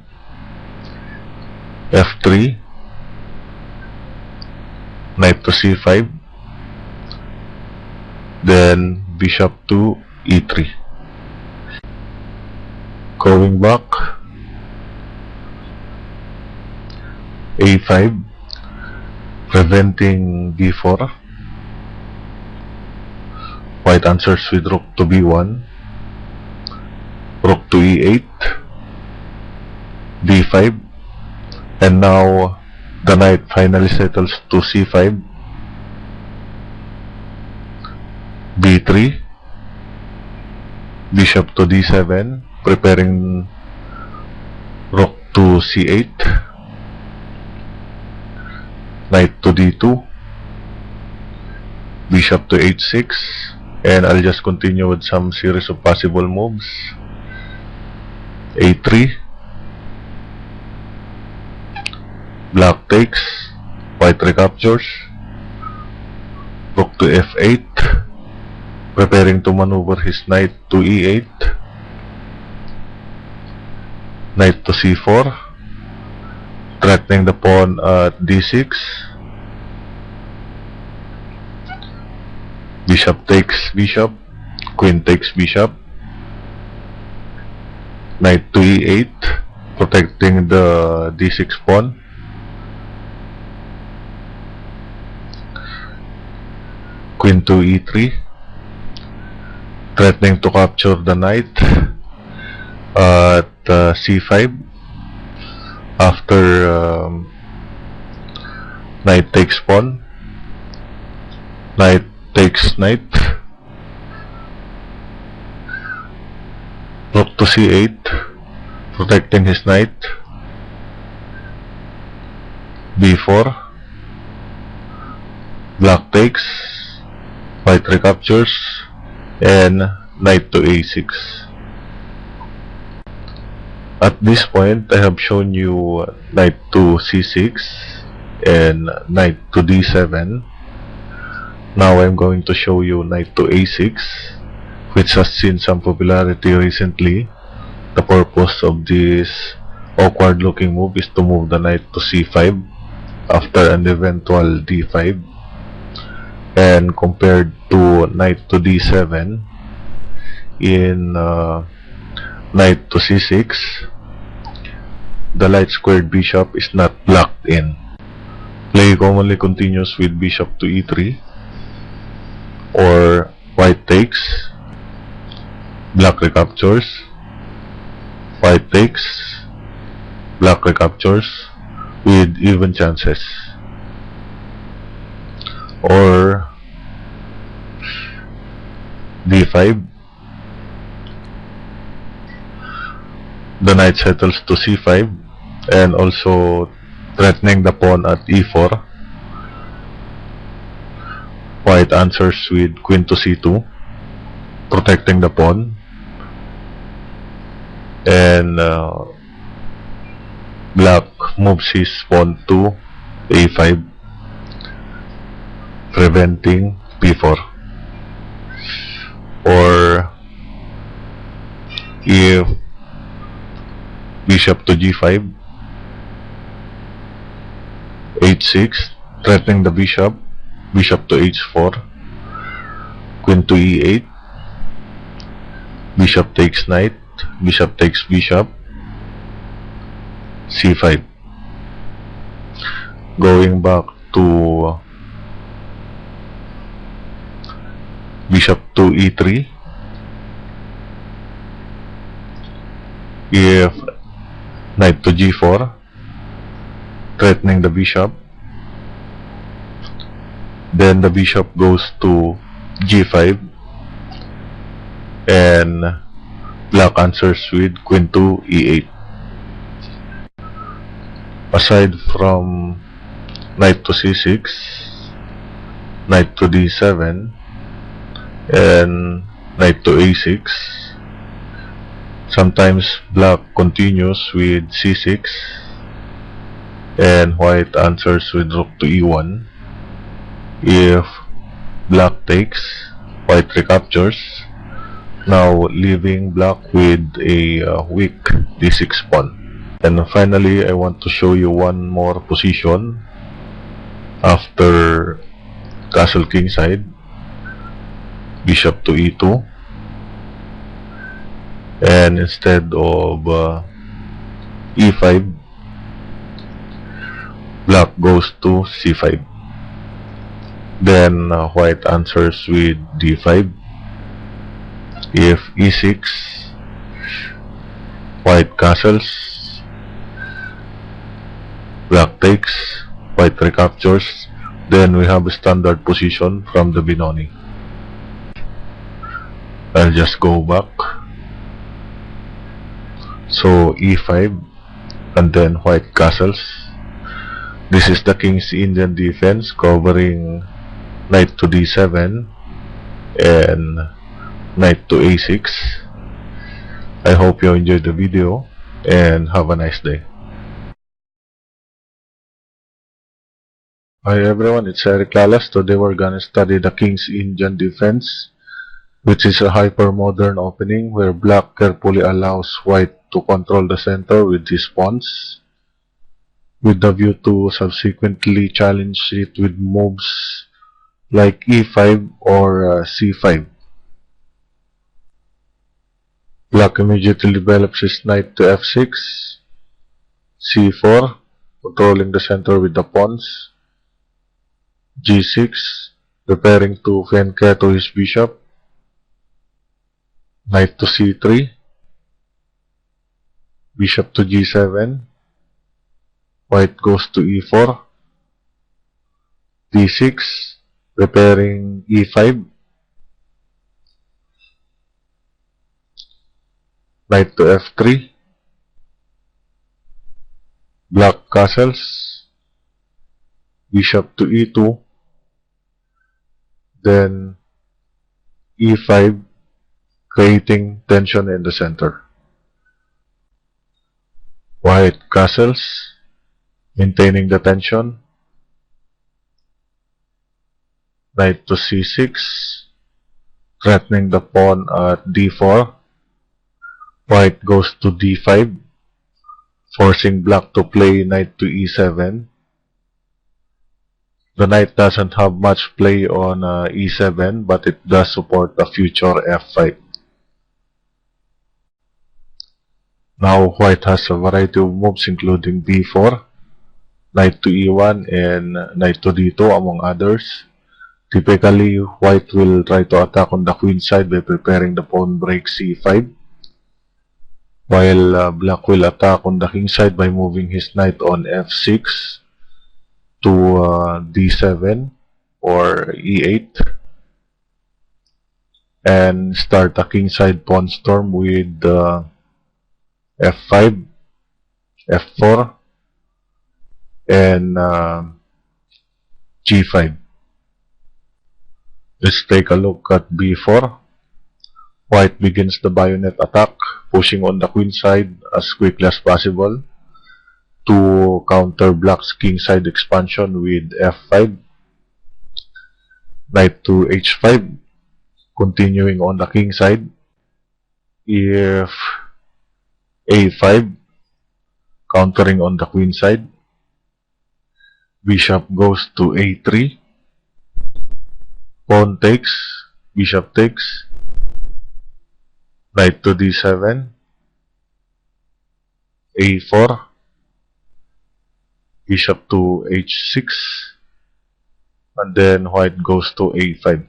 f3, knight to c5, then bishop to e3. Going back, a5, preventing b4. White answers with rook to b1, rook to e8, d5, and now the knight finally settles to c5, b3, bishop to d7, preparing rook to c8, knight to d2, bishop to h6, and I'll just continue with some series of possible moves. a3, black takes, white recaptures, rook to f8, preparing to maneuver his knight to e8, knight to c4, threatening the pawn at d6, bishop takes bishop, queen takes bishop, knight to e8, protecting the d6 pawn, queen to e3, threatening to capture the knight at c5 after knight takes pawn, knight takes knight, rook to c8, protecting his knight, b4, black takes, white recaptures, and knight to a6. At this point, I have shown you knight to c6 and knight to d7. Now I'm going to show you knight to a6, which has seen some popularity recently. The purpose of this awkward looking move is to move the knight to c5 after an eventual d5, and compared to knight to d7, in knight to c6, the light squared bishop is not blocked in. Play commonly continues with bishop to e3, or white takes, black recaptures, white takes, black recaptures with even chances, or d5, the knight settles to c5 and also threatening the pawn at e4. White answers with queen to c2, protecting the pawn, and black moves his pawn to a5, preventing p4. Or if bishop to g5, h6, threatening the bishop, bishop to h4, queen to e8, bishop takes knight, bishop takes bishop, c5. Going back to bishop to e3, if knight to g4, threatening the bishop, then the bishop goes to g5 and black answers with queen to e8. Aside from knight to c6, knight to d7, and knight to a6, sometimes black continues with c6 and white answers with rook to e1. If black takes, white recaptures, now leaving black with a weak d6 pawn. And finally, I want to show you one more position after castle kingside, bishop to e2, and instead of e5, black goes to c5. Then white answers with d5. If e6, white castles, black takes, white recaptures, then we have a standard position from the Benoni. I'll just go back. So e5 and then white castles. This is the King's Indian defense covering knight to d7 and knight to a6. I hope you enjoyed the video and have a nice day. Hi everyone, it's Eric Lalas. Today we're gonna study the King's Indian defense, which is a hypermodern opening where black carefully allows white to control the center with his pawns, with the view to subsequently challenge it with moves like e5 or c5. Black immediately develops his knight to f6, c4, controlling the center with the pawns, g6, preparing to flank to his bishop, knight to c3, bishop to g7, white goes to e4, d6, preparing e5, knight to f3, black castles, bishop to e2, then e5, creating tension in the center. White castles, maintaining the tension. Knight to c6, threatening the pawn at d4. White goes to d5, forcing black to play knight to e7. The knight doesn't have much play on e7, but it does support a future f5. Now white has a variety of moves including b4, knight to e1, and knight to d2 among others. Typically, white will try to attack on the queen side by preparing the pawn break c5, while black will attack on the king side by moving his knight on f6 to d7 or e8, and start a king side pawn storm with f5, f4, and g5. Let's take a look at b4. White begins the bayonet attack, pushing on the queen side as quickly as possible to counter black's king side expansion with f5. Knight to h5, continuing on the king side. If a5, countering on the queen side. Bishop goes to a3. Pawn takes, bishop takes, knight to d7, a4, bishop to h6, and then white goes to a5.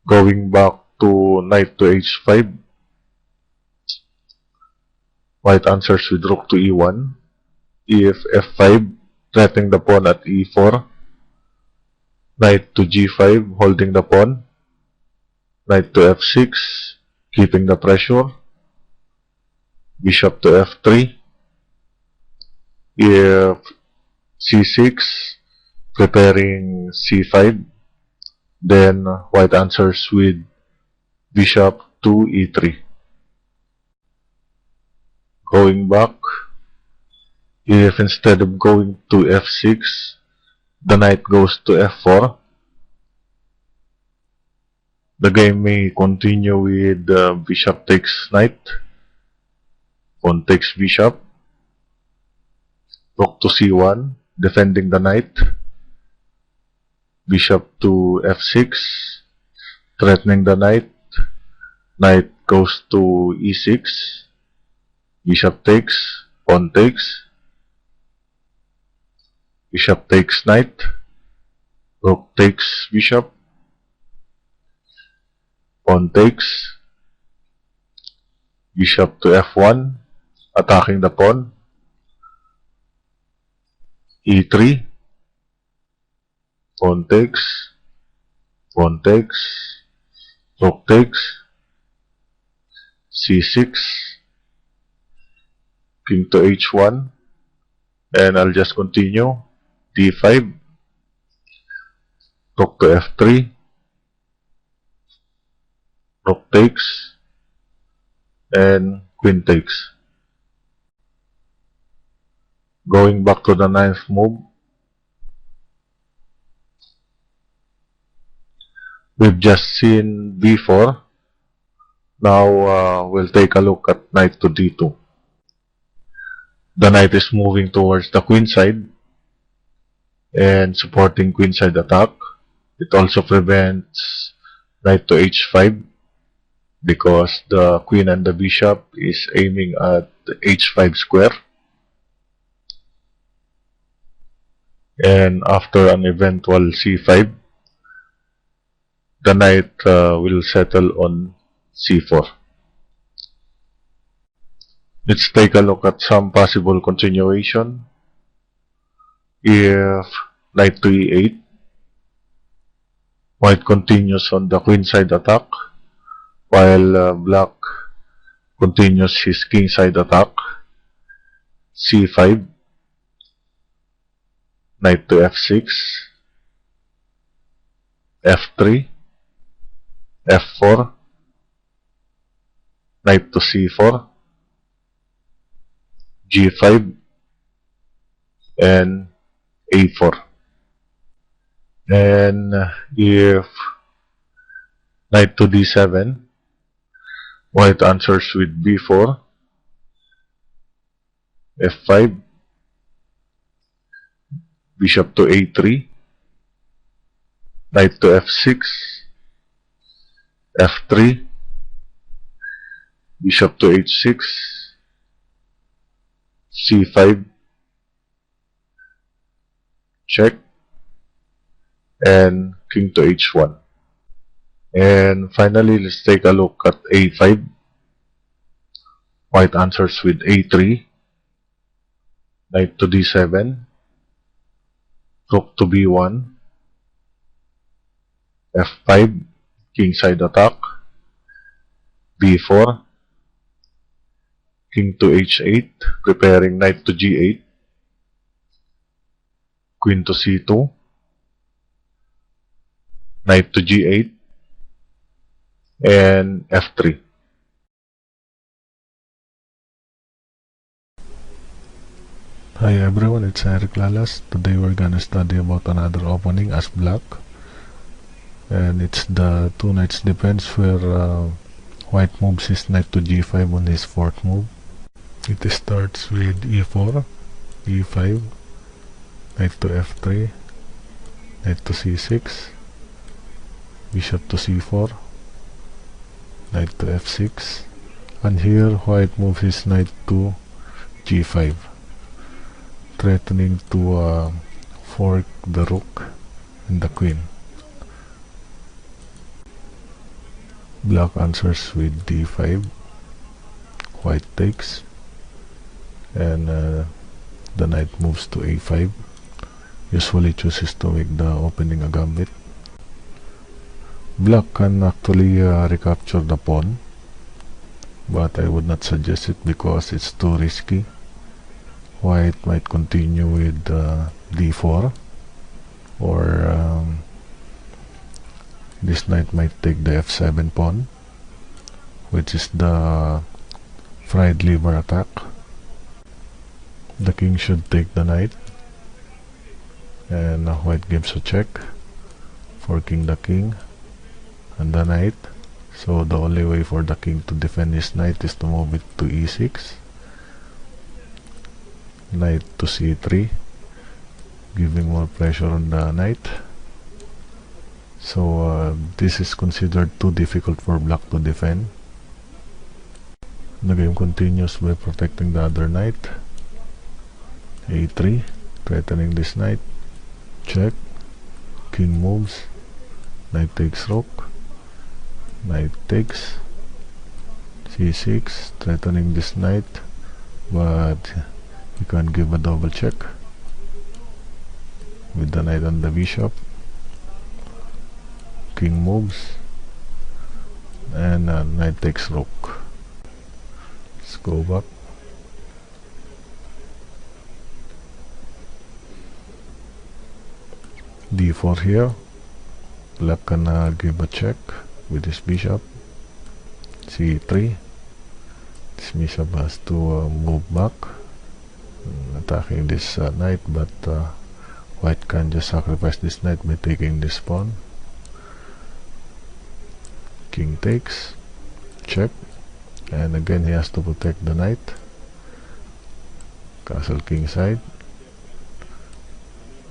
Going back to knight to h5, white answers with rook to e1. If f5, threatening the pawn at e4, knight to g5, holding the pawn, knight to f6, keeping the pressure, bishop to f3, if c6, preparing c5, then white answers with bishop to e3. Going back, if instead of going to f6, the knight goes to f4, the game may continue with bishop takes knight, pawn takes bishop, rook to c1, defending the knight, bishop to f6, threatening the knight, knight goes to e6, bishop takes, pawn takes, bishop takes knight, rook takes bishop, pawn takes, bishop to f1, attacking the pawn, e3, pawn takes, rook takes, c6, king to h1, and I'll just continue, d5, rook to f3, rook takes, and queen takes. Going back to the ninth move, we've just seen b4. Now we'll take a look at knight to d2. The knight is moving towards the queen side and supporting queen side attack. It also prevents knight to h5 because the queen and the bishop is aiming at the h5 square. And after an eventual c5, the knight will settle on c4. Let's take a look at some possible continuation. If knight to e8, white continues on the queenside attack, while black continues his kingside attack. c5, knight to f6, f3, f4, knight to c4, g5, and a4. And if knight to d7, white answers with b4, f5, bishop to a3, knight to f6, f3, bishop to h6, c5, check, and king to h1. And finally, let's take a look at a5. White answers with a3, knight to d7, rook to b1, f5, kingside attack, b4, king to h8, preparing knight to g8, queen to c2, knight to g8, and f3. Hi everyone, it's Eric Lalas. Today we're gonna study about another opening as black, and it's the two knights defense where white moves his knight to g5 on his fourth move. It starts with e4, e5, knight to f3, knight to c6, bishop to c4, knight to f6, and here white moves his knight to g5, threatening to fork the rook and the queen. Black answers with d5, white takes, and the knight moves to a5, usually chooses to make the opening a gambit. Black can actually recapture the pawn, but I would not suggest it because it's too risky. White might continue with d4, or this knight might take the f7 pawn, which is the fried liver attack. The king should take the knight, and white gives a check, forking the king and the knight. So the only way for the king to defend his knight is to move it to e6, knight to c3, giving more pressure on the knight. So this is considered too difficult for black to defend. The game continues by protecting the other knight. a3, threatening this knight, check, king moves, knight takes rook, knight takes, c6, threatening this knight, but you can give a double check with the knight and the bishop. King moves, and knight takes rook. Let's go back. d4 here. Black can give a check with his bishop. c3. This bishop has to move back, attacking this knight, but white can just sacrifice this knight by taking this pawn. King takes, check, and again he has to protect the knight. Castle king side,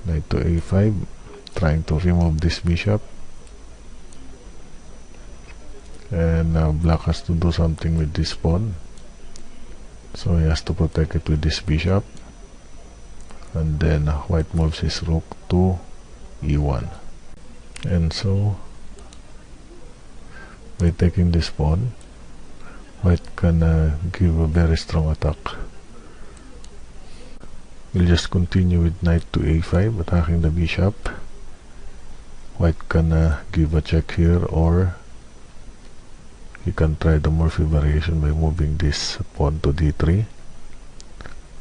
knight to a5, trying to remove this bishop, and black has to do something with this pawn, so he has to protect it with this bishop, and then white moves his rook to e1, and so By taking this pawn, white can give a very strong attack. We'll just continue with knight to a5, attacking the bishop. White can give a check here, or he can try the Murphy variation by moving this pawn to d3.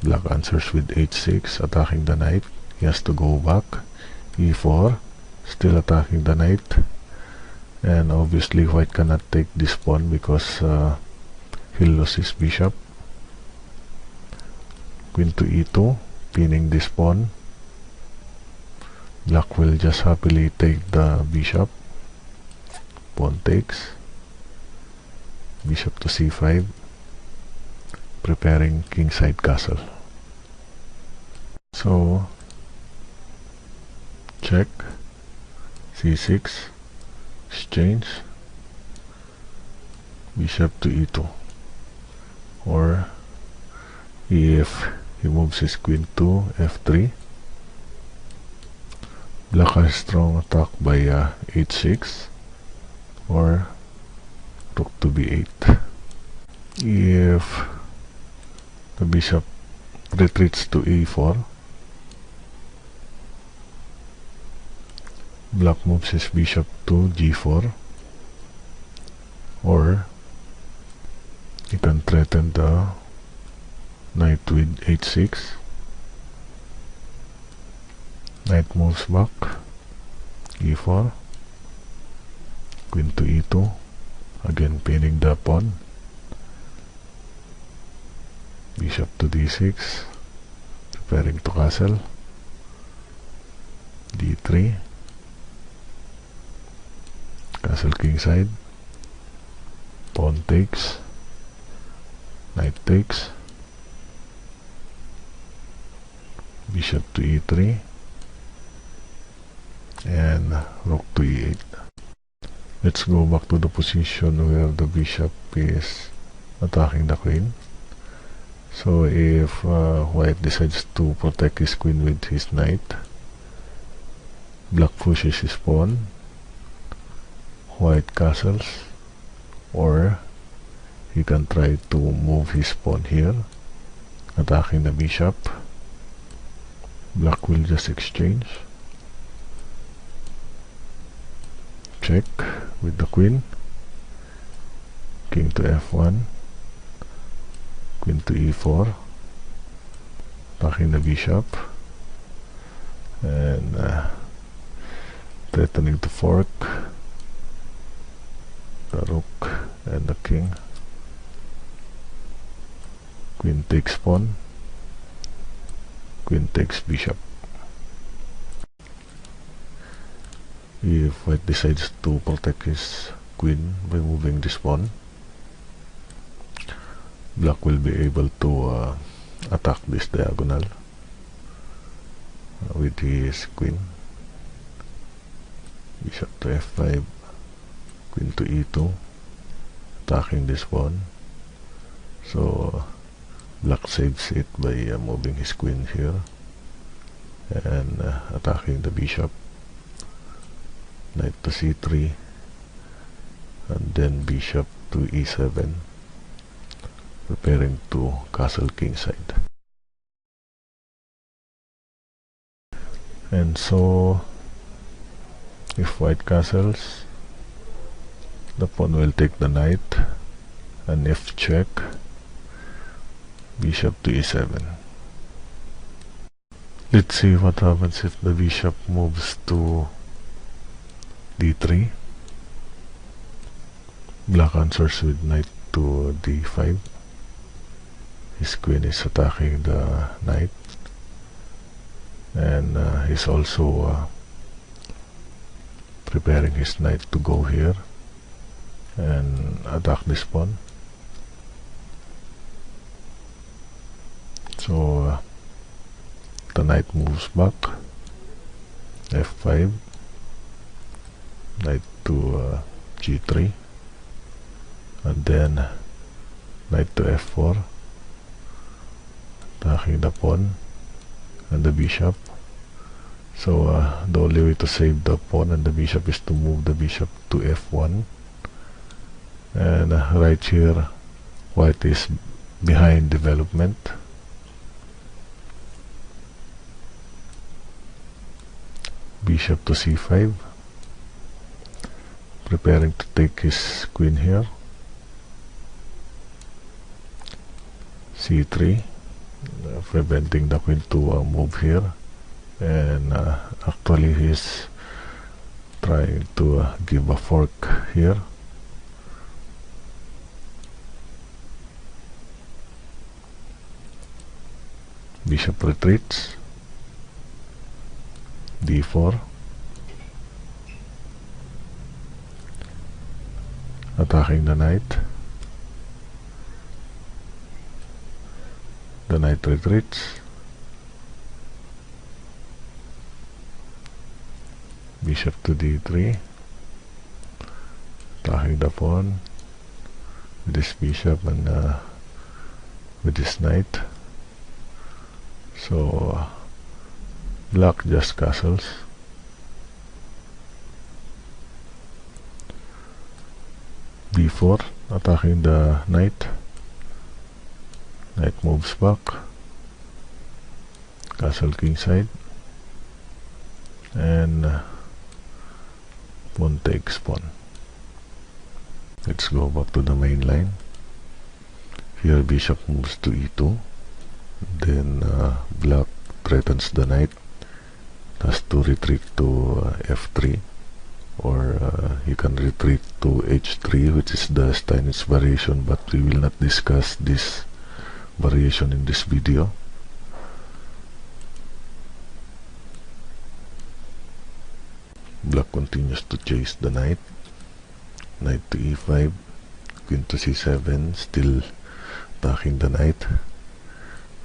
Black answers with h6, attacking the knight. He has to go back. e4, still attacking the knight. And obviously white cannot take this pawn because he'll lose his bishop. Queen to e2, pinning this pawn. Black will just happily take the bishop. Pawn takes. Bishop to c5, preparing kingside castle. So check, c6, exchange, bishop to e2, or if he moves his queen to f3, black has strong attack by h6, or rook to b8. If the bishop retreats to e4, black moves his bishop to g4, or he can threaten the knight with h6. Knight moves back, e4, queen to e2, again pinning the pawn. Bishop to d6, preparing to castle. d3, castle kingside. Pawn takes, knight takes, bishop to e3, and rook to e8. Let's go back to the position where the bishop is attacking the queen. So if white decides to protect his queen with his knight, black pushes his pawn, white castles, or he can try to move his pawn here, attacking the bishop. Black will just exchange. Check with the queen. King to f1, queen to e4, attacking the bishop, and threatening to fork the rook and the king. Queen takes pawn, queen takes bishop. If white decides to protect his queen by moving this pawn, black will be able to attack this diagonal with his queen. Bishop to f5, queen to e2, attacking this pawn. So black saves it by moving his queen here and attacking the bishop. Knight to c3, and then bishop to e7, preparing to castle kingside. And so if white castles, the pawn will take the knight, and if check, bishop to e7. Let's see what happens if the bishop moves to d3. Black answers with knight to d5. His queen is attacking the knight, and he's also preparing his knight to go here and attack this pawn. So the knight moves back, f5, knight to g3, and then knight to f4, attacking the pawn and the bishop. So the only way to save the pawn and the bishop is to move the bishop to f1, And right here, white is behind development. Bishop to c5, preparing to take his queen here. c3, preventing the queen to move here, and actually he's trying to give a fork here. Bishop retreats, d4, attacking the knight. The knight retreats, bishop to d3, attacking the pawn with this bishop and with this knight. So black just castles. b4, attacking the knight. Knight moves back, castle kingside, and pawn takes pawn. Let's go back to the main line. Here bishop moves to e2, then black threatens the knight, has to retreat to f3, or you can retreat to h3, which is the Steinitz variation, but we will not discuss this variation in this video. Black continues to chase the knight. Knight to e5, queen to c7, still attacking the knight.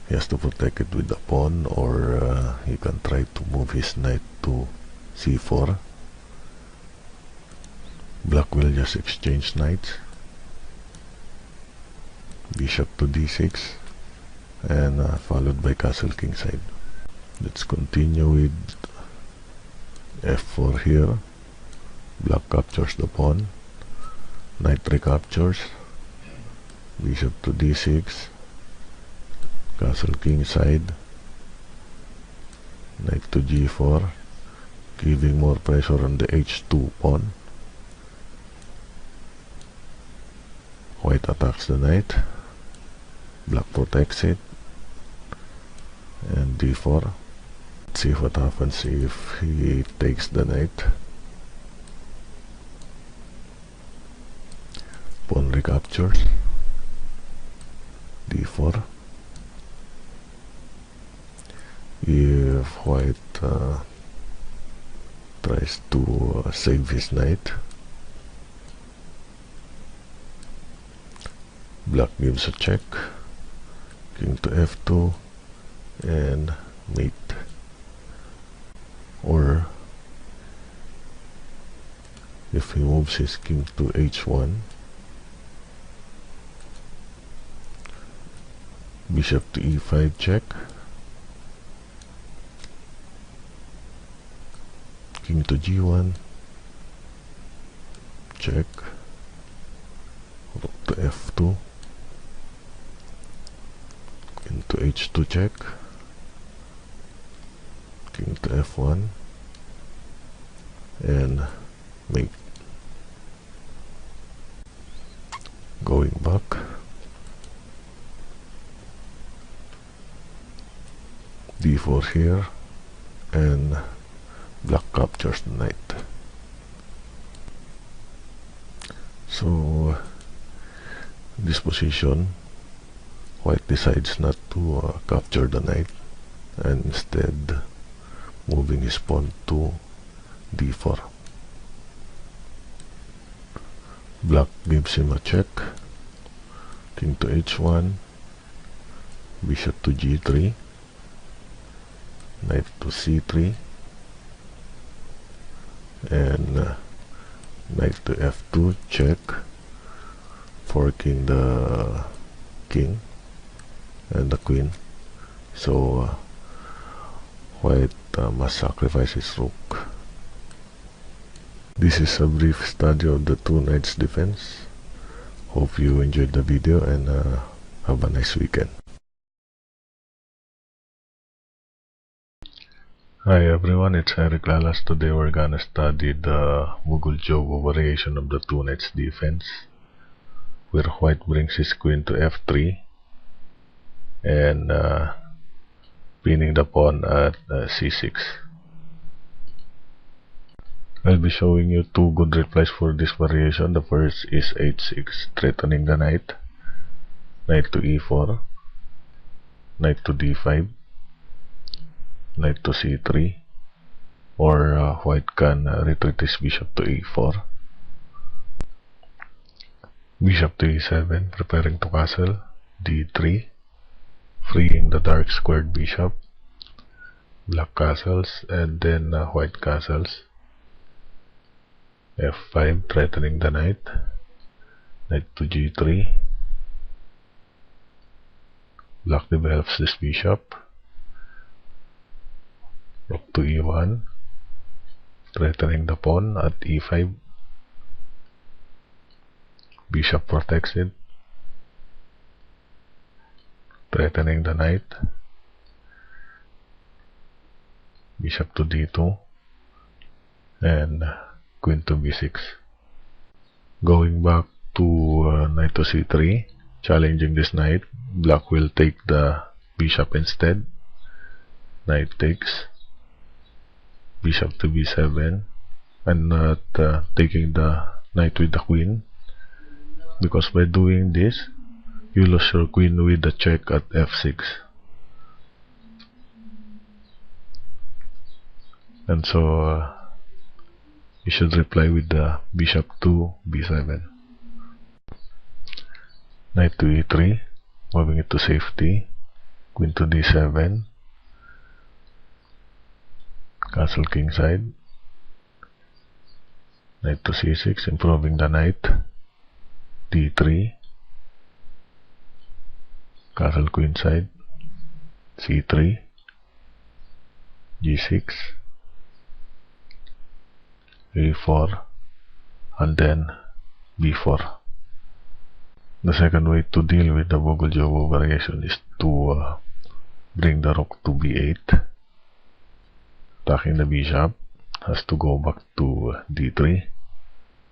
He has to protect it with the pawn, or he can try to move his knight to c4. Black will just exchange knights. Bishop to d6, and followed by castle kingside. Let's continue with f4 here. Black captures the pawn. Knight recaptures. Bishop to d6, castle kingside. Knight to g4, giving more pressure on the h2 pawn. White attacks the knight. Black protects it, and d4. Let's see what happens if he takes the knight. Pawn recaptures, d4. If white tries to save his knight, black gives a check. King to f2 and mate, or if he moves his king to h1, bishop to e5 check, king to g1 check, rook to f2, king to h2 check, king to f1, and mate. Going back, d4 here, and black captures the knight. So this position, white decides not to capture the knight, and instead moving his pawn to d4. Black gives him a check, king to h1, bishop to g3, knight to c3, and knight to f2 check, forking the king and the queen. So white must sacrifice his rook. This is a brief study of the two knights defense. Hope you enjoyed the video, and have a nice weekend. Hi everyone, it's Eric Lalas. Today we're gonna study the Mugul-Jogo variation of the two knights defense, where white brings his queen to f3 and pinning the pawn at c6. I'll be showing you two good replies for this variation. The first is h6, threatening the knight, knight to e4, knight to d5, knight to c3, or white can retreat his bishop to e4, bishop to e7, preparing to castle, d3, freeing the dark squared bishop, black castles, and then white castles, f5, threatening the knight, knight to g3, black develops this bishop, rook to e1, threatening the pawn at e5, bishop protects it, threatening the knight, bishop to d2, and queen to b6. Going back to knight to c3, challenging this knight, black will take the bishop instead, knight takes, bishop to b7. I'm not taking the knight with the queen, because by doing this you lose your queen with the check at f6, and so you should reply with the bishop to b7, knight to e3, moving it to safety, queen to d7, castle kingside, knight to c6, improving the knight, d3, castle queenside, c3, g6, a4, and then b4. The second way to deal with the Mugul-Jogo variation is to bring the rook to b8, attacking the bishop, has to go back to d3,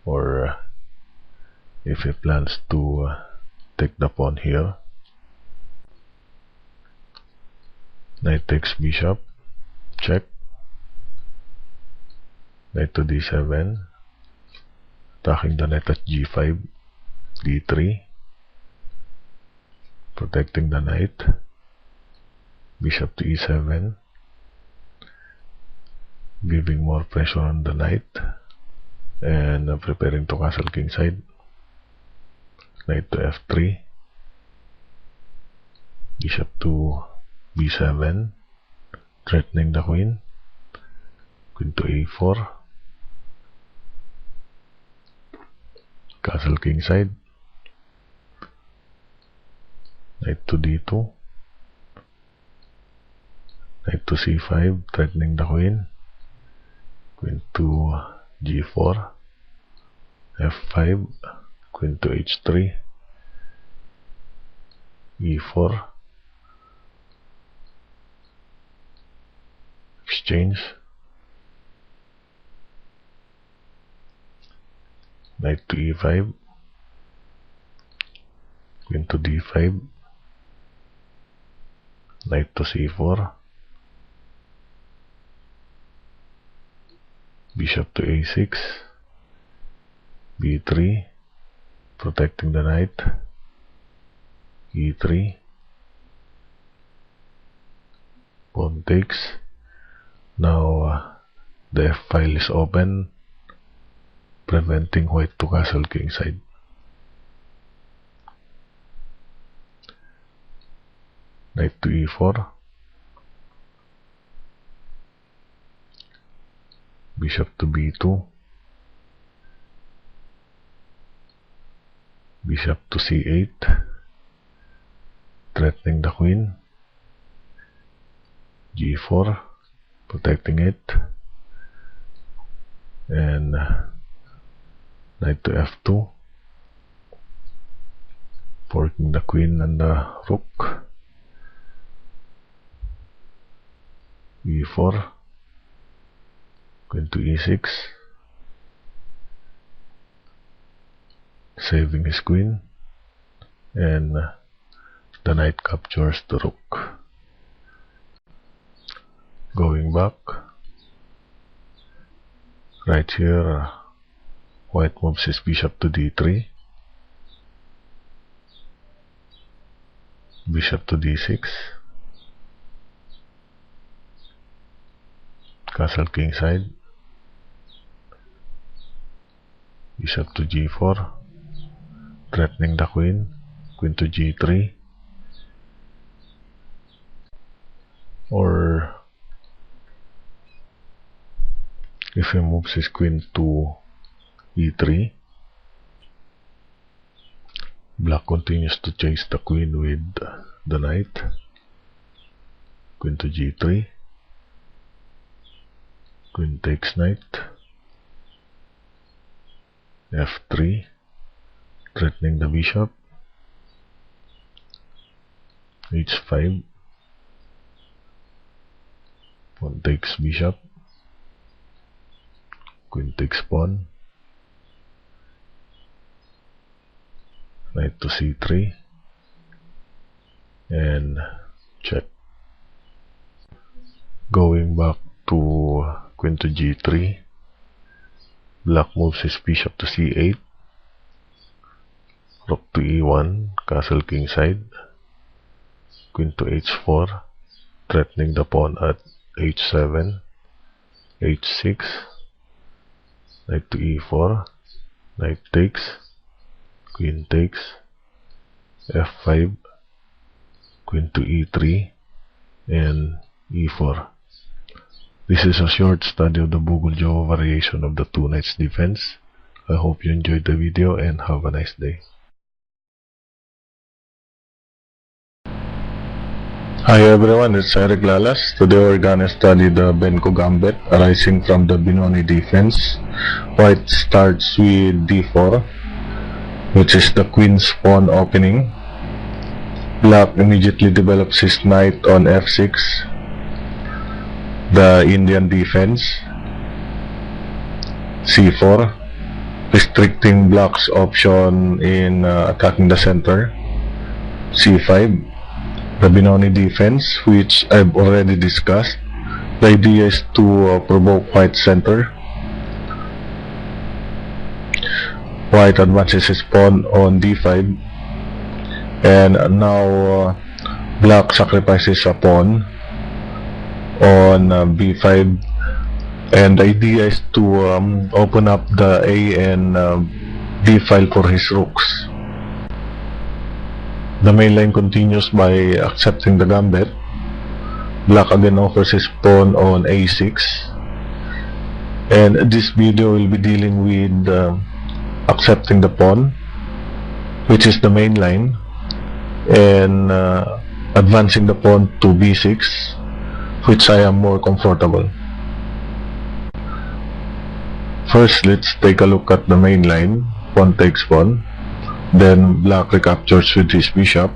or if he plans to take the pawn here, knight takes bishop, check, knight to d7, attacking the knight at g5, d3, protecting the knight, bishop to e7, giving more pressure on the knight, and preparing to castle kingside, knight to f3, bishop to b7, threatening the queen, queen to a4, castle kingside, knight to d2, knight to c5, threatening the queen, queen to g4, f5, queen to h3, e4, exchange, knight to e5, queen to d5, knight to c4, bishop to a6, b3, protecting the knight, e3, pawn takes. Now the f file is open, preventing white to castle kingside. Knight to e4, bishop to b2, bishop to c8, threatening the queen, g4, protecting it, and knight to f2, forking the queen and the rook. e4, queen to e6, saving his queen, and the knight captures the rook. Going back, right here, white moves his bishop to d3, bishop to d6, castle kingside, bishop to g4, threatening the queen, queen to g3, or if he moves his queen to e3, black continues to chase the queen with the knight, queen to g3, queen takes knight, f3, threatening the bishop, h5, pawn takes bishop, queen takes pawn, knight to c3, and check. Going back to queen to g3, black moves his bishop to c8, rook to e1, castle kingside, queen to h4, threatening the pawn at h7, h6, knight to e4, knight takes, queen takes, f5, queen to e3, and e4. This is a short study of the Bugul-Jowo variation of the two knights defense. I hope you enjoyed the video and have a nice day. Hi everyone, it's Eric Lalas. Today we're gonna study the Banco Gambit arising from the Benoni defense. White starts with d4, which is the queen's pawn opening. Black immediately develops his knight on f6, the Indian defense. c4, restricting black's option in attacking the center. c5, the Benoni defense, which I've already discussed. The idea is to provoke white's center. White advances his pawn on d5, and now black sacrifices a pawn on b5, and the idea is to open up the A and B file for his rooks. The main line continues by accepting the gambit. Black again offers his pawn on a6, and this video will be dealing with accepting the pawn, which is the main line, and advancing the pawn to b6, which I am more comfortable. First, let's take a look at the main line. Pawn takes pawn. Then black recaptures with his bishop,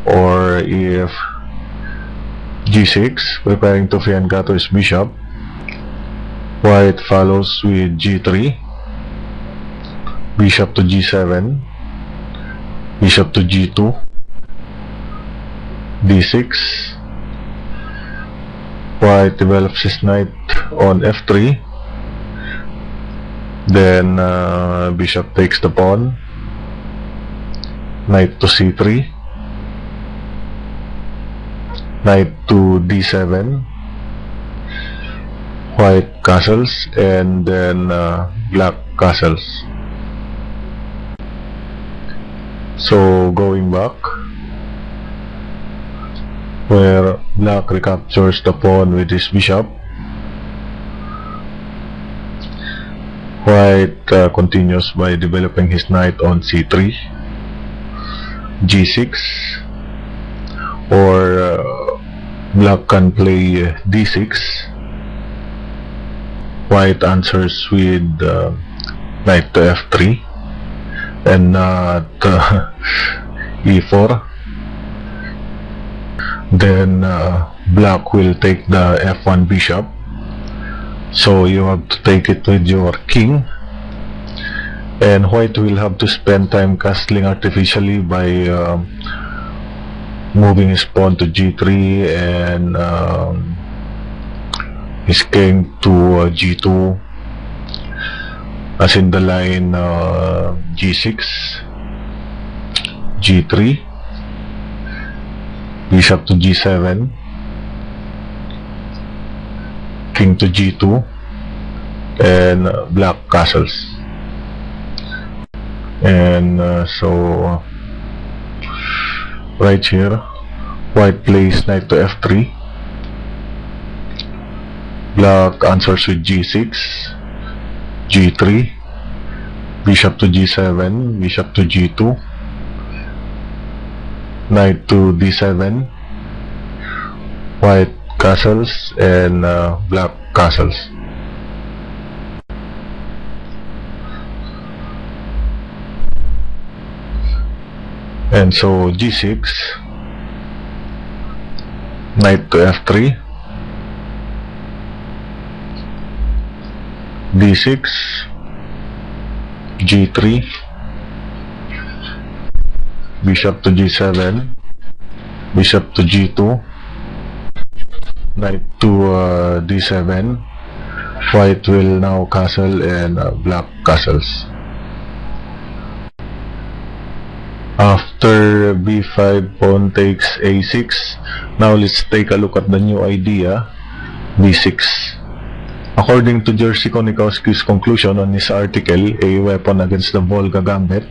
or if g6, preparing to fianchetto his bishop, white follows with g3, bishop to g7, bishop to g2, d6, white develops his knight on f3, then bishop takes the pawn, knight to c3, knight to d7, white castles, and then black castles. So going back, where black recaptures the pawn with his bishop, white continues by developing his knight on c3, g6, or black can play d6. White answers with knight to f3, and not e4. Then black will take the f1 bishop, so you have to take it with your king, and white will have to spend time castling artificially by moving his pawn to g3 and his king to g2, as in the line g6, g3, bishop to g7, king to g2, and black castles. And so right here, white plays knight to f3, black answers with g6, g3, bishop to g7, bishop to g2, knight to d7, white castles, and black castles. And so g6, knight to f3, d6, g3, bishop to g7, bishop to g2, knight to d7, white will now castle, and black castles. After b5, pawn takes a6. Now let's take a look at the new idea, b6. According to Jerzy Konikowski's conclusion on his article, A Weapon Against the Volga Gambit,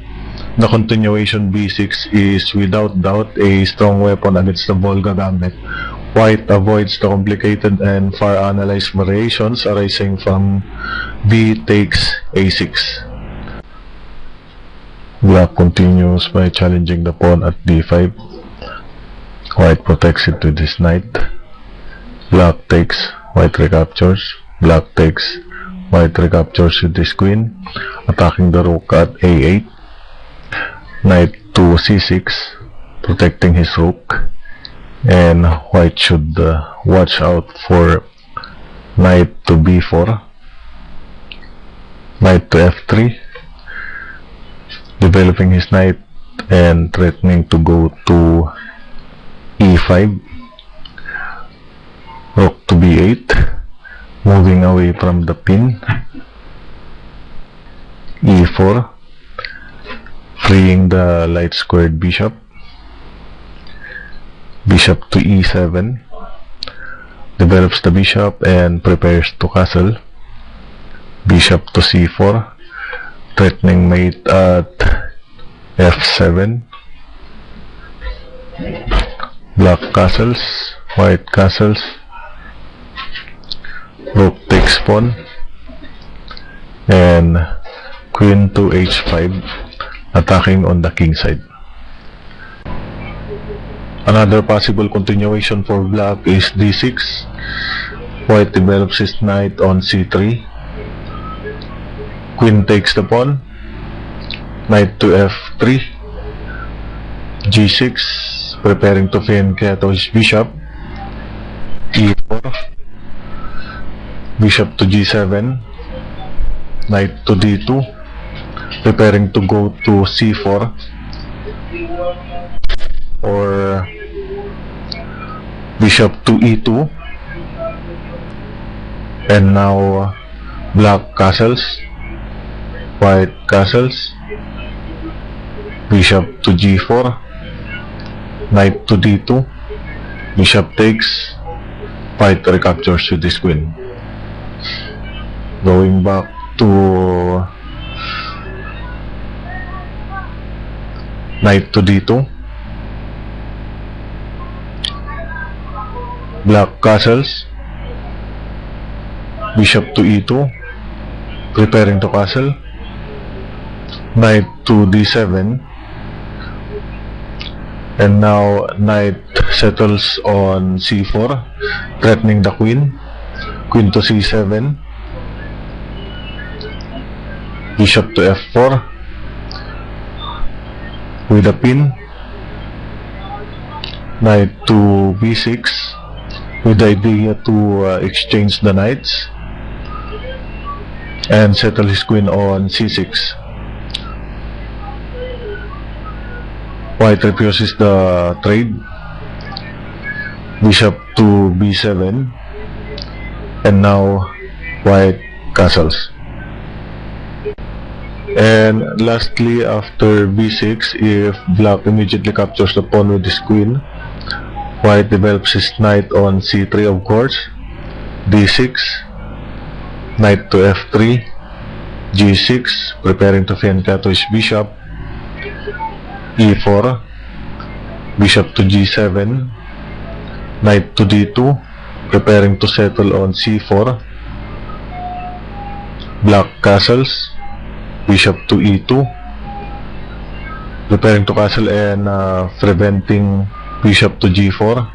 the continuation b6 is without doubt a strong weapon against the Volga Gambit. White avoids the complicated and far analyzed variations arising from b takes a6. Black continues by challenging the pawn at d5. White protects it with his knight. Black takes, white recaptures. Black takes, white recaptures with his queen, attacking the rook at a8. Knight to c6, protecting his rook, and white should watch out for knight to b4, knight to f3, developing his knight and threatening to go to e5, rook to b8, moving away from the pin, e4, freeing the light squared bishop, bishop to e7, develops the bishop and prepares to castle, bishop to c4, threatening mate at f7, black castles, white castles, rook takes pawn, and queen to h5, attacking on the king side. Another possible continuation for black is d6. White develops his knight on c3, queen takes the pawn, knight to f3, g6, preparing to fianchetto his bishop, e4, bishop to g7, knight to d2, preparing to go to c4, or bishop to e2, and now black castles, white castles, bishop to g4, knight to d2, bishop takes, white recaptures with his queen. Going back to knight to d2, black castles, bishop to e2, preparing to castle, knight to d7, and now knight settles on c4, threatening the queen, queen to c7, bishop to f4, with a pin, knight to b6, with the idea to exchange the knights and settle his queen on c6. White refuses the trade, bishop to b7, and now white castles. And lastly, after b6, if black immediately captures the pawn with his queen, white develops his knight on c3, of course, d6, knight to f3, g6, preparing to fianchetto his bishop, e4, bishop to g7, knight to d2, preparing to settle on c4, black castles, bishop to e2, preparing to castle and preventing bishop to g4,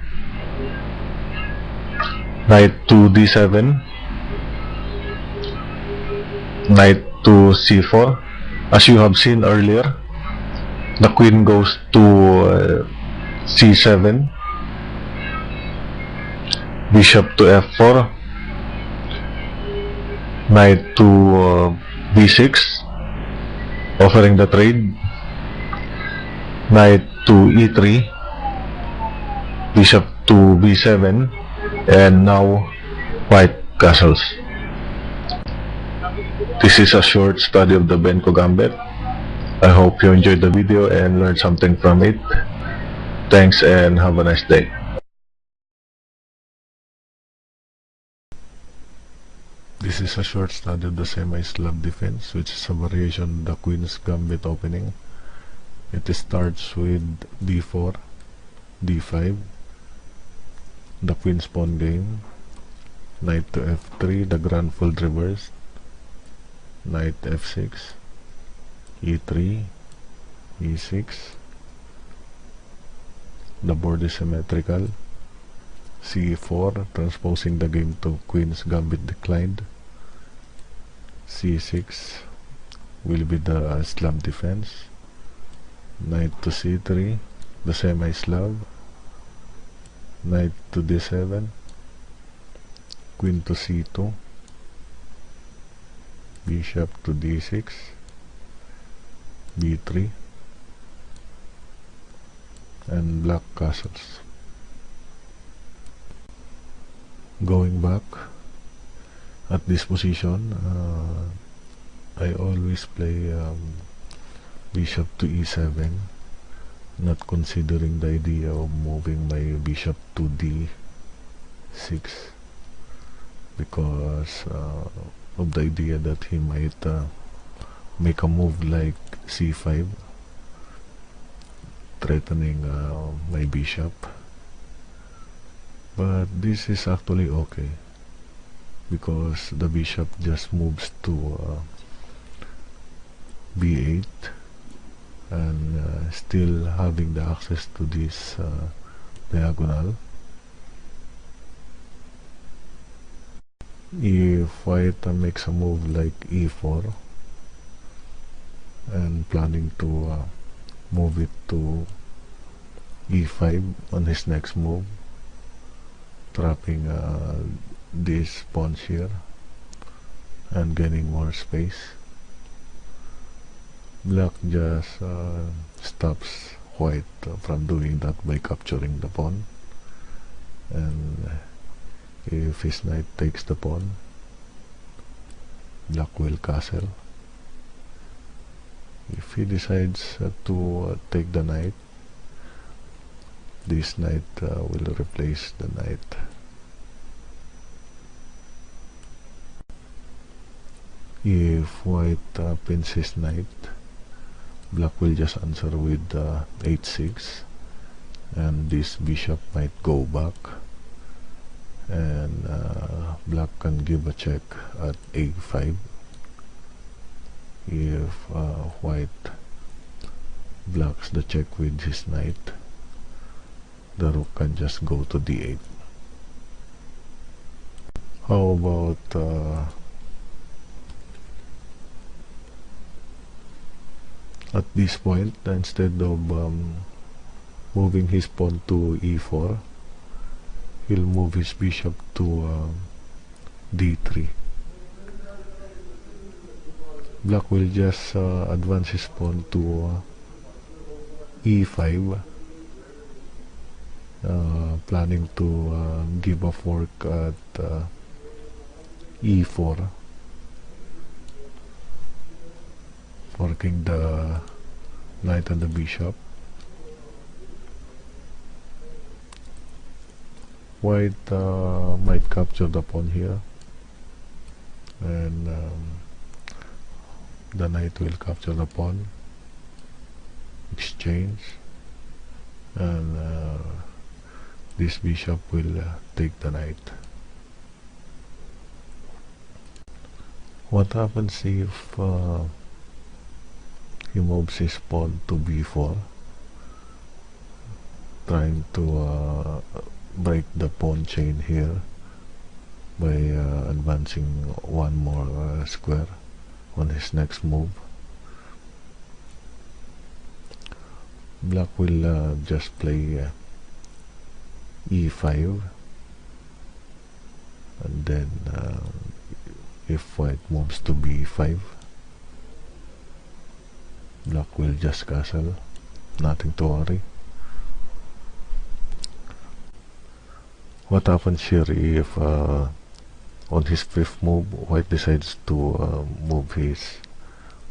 knight to d7, knight to c4. As you have seen earlier, the queen goes to c7, bishop to f4, knight to b6, offering the trade, knight to e3, bishop to b7, and now white castles. This is a short study of the Banco Gambit. I hope you enjoyed the video and learned something from it. Thanks and have a nice day. This is a short study of the Semi-Slav defense, which is a variation of the Queen's Gambit opening. It starts with d4, d5, the Queen's pawn game, knight to f3, the grand fold reversed, knight f6, e3, e6, the board is symmetrical, c4, transposing the game to Queen's Gambit declined, c6 will be the Slav defense, knight to c3, the Semi-Slav, knight to d7, queen to c2, bishop to d6, b3, and black castles. Going back at this position, I always play bishop to e7, not considering the idea of moving my bishop to d6 because of the idea that he might make a move like c5, threatening my bishop. But this is actually okay because the bishop just moves to b8 and still having the access to this diagonal. If white makes a move like e4 and planning to move it to e5 on his next move, trapping these pawns here and gaining more space, black just stops white from doing that by capturing the pawn, and if his knight takes the pawn, black will castle. If he decides to take the knight, this knight will replace the knight. If white pins his knight, black will just answer with h6, and this bishop might go back, and black can give a check at a5. If white blocks the check with his knight, the rook can just go to d8. How about At this point, instead of moving his pawn to e4, he'll move his bishop to d3. Black will just advance his pawn to e5, planning to give a fork at e4, forking the knight and the bishop. White might capture the pawn here, and the knight will capture the pawn, exchange, and this bishop will take the knight. What happens if he moves his pawn to b4, trying to break the pawn chain here by advancing one more square on his next move? Black will just play e5, and then if white moves to b5, black will just castle, nothing to worry. What happens here if on his fifth move white decides to move his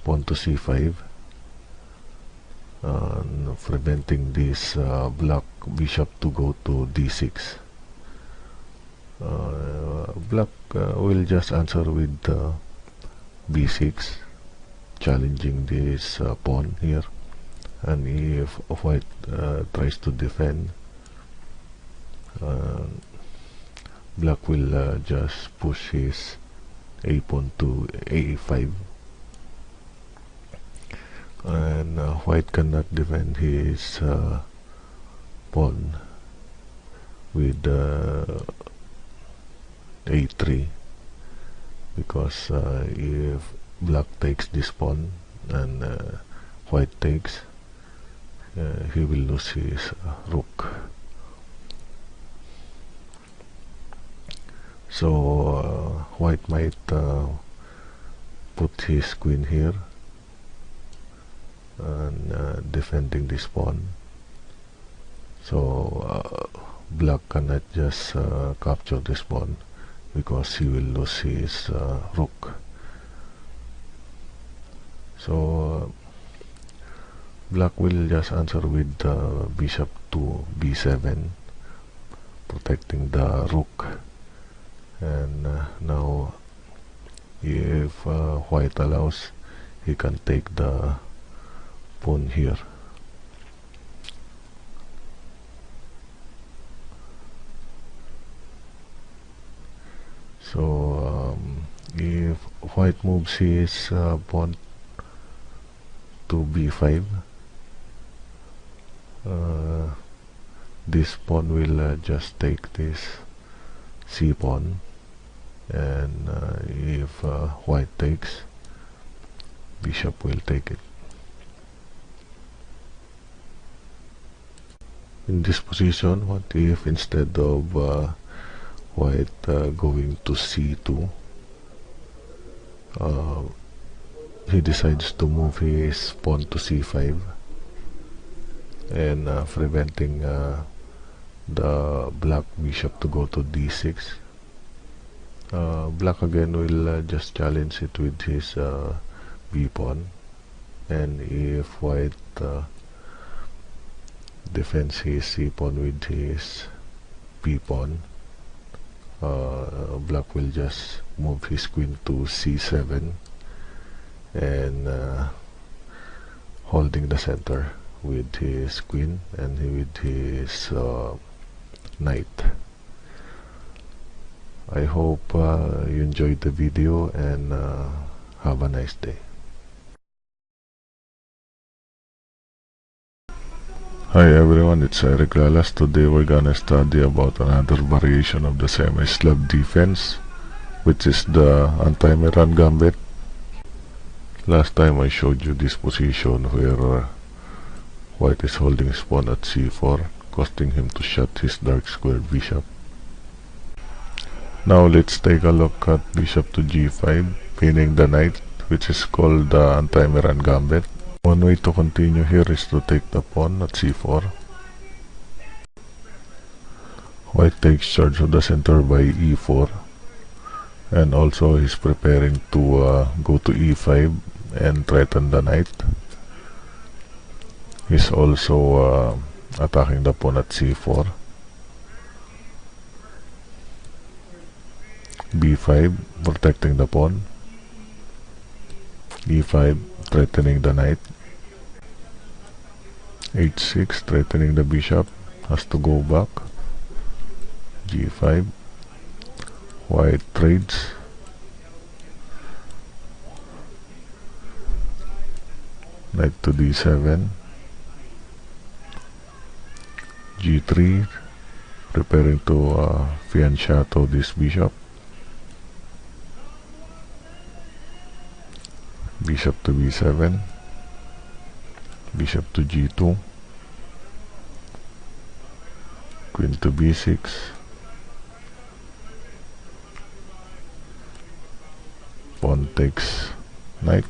pawn to c5, preventing this black bishop to go to d6? Black will just answer with b6, challenging this pawn here, and if white tries to defend, black will just push his a pawn to a5, and white cannot defend his pawn with a3, because if black takes this pawn and white takes, he will lose his rook. So white might put his queen here and defending this pawn, so black cannot just capture this pawn because he will lose his rook. So black will just answer with bishop to b7, protecting the rook. And now if white allows, he can take the pawn here. So if white moves his pawn to b5, this pawn will just take this c pawn, and if white takes, bishop will take it. In this position, what if instead of white going to c2, he decides to move his pawn to c5, and preventing the black bishop to go to d6. Black again will just challenge it with his b pawn, and if white defends his c pawn with his b pawn, black will just move his queen to c7 and holding the center with his queen and with his knight. I hope you enjoyed the video, and have a nice day. Hi everyone, it's Eric Lalas. Today we're gonna study about another variation of the Semi-Slav defense, which is the Anti-Meran Gambit. Last time I showed you this position where white is holding his pawn at c4, costing him to shut his dark square bishop. Now let's take a look at bishop to g5, pinning the knight, which is called the Anti-Meran Gambit. One way to continue here is to take the pawn at c4. White takes charge of the center by e4, and also he's preparing to go to e5 and threaten the knight. He's also attacking the pawn at c4. b5, protecting the pawn. e5, threatening the knight. h6, threatening the bishop, has to go back. g5, white trades. Knight to d7. g3, preparing to fianchetto this bishop. Bishop to b7. Bishop to g2. Queen to b6. Pawn takes knight.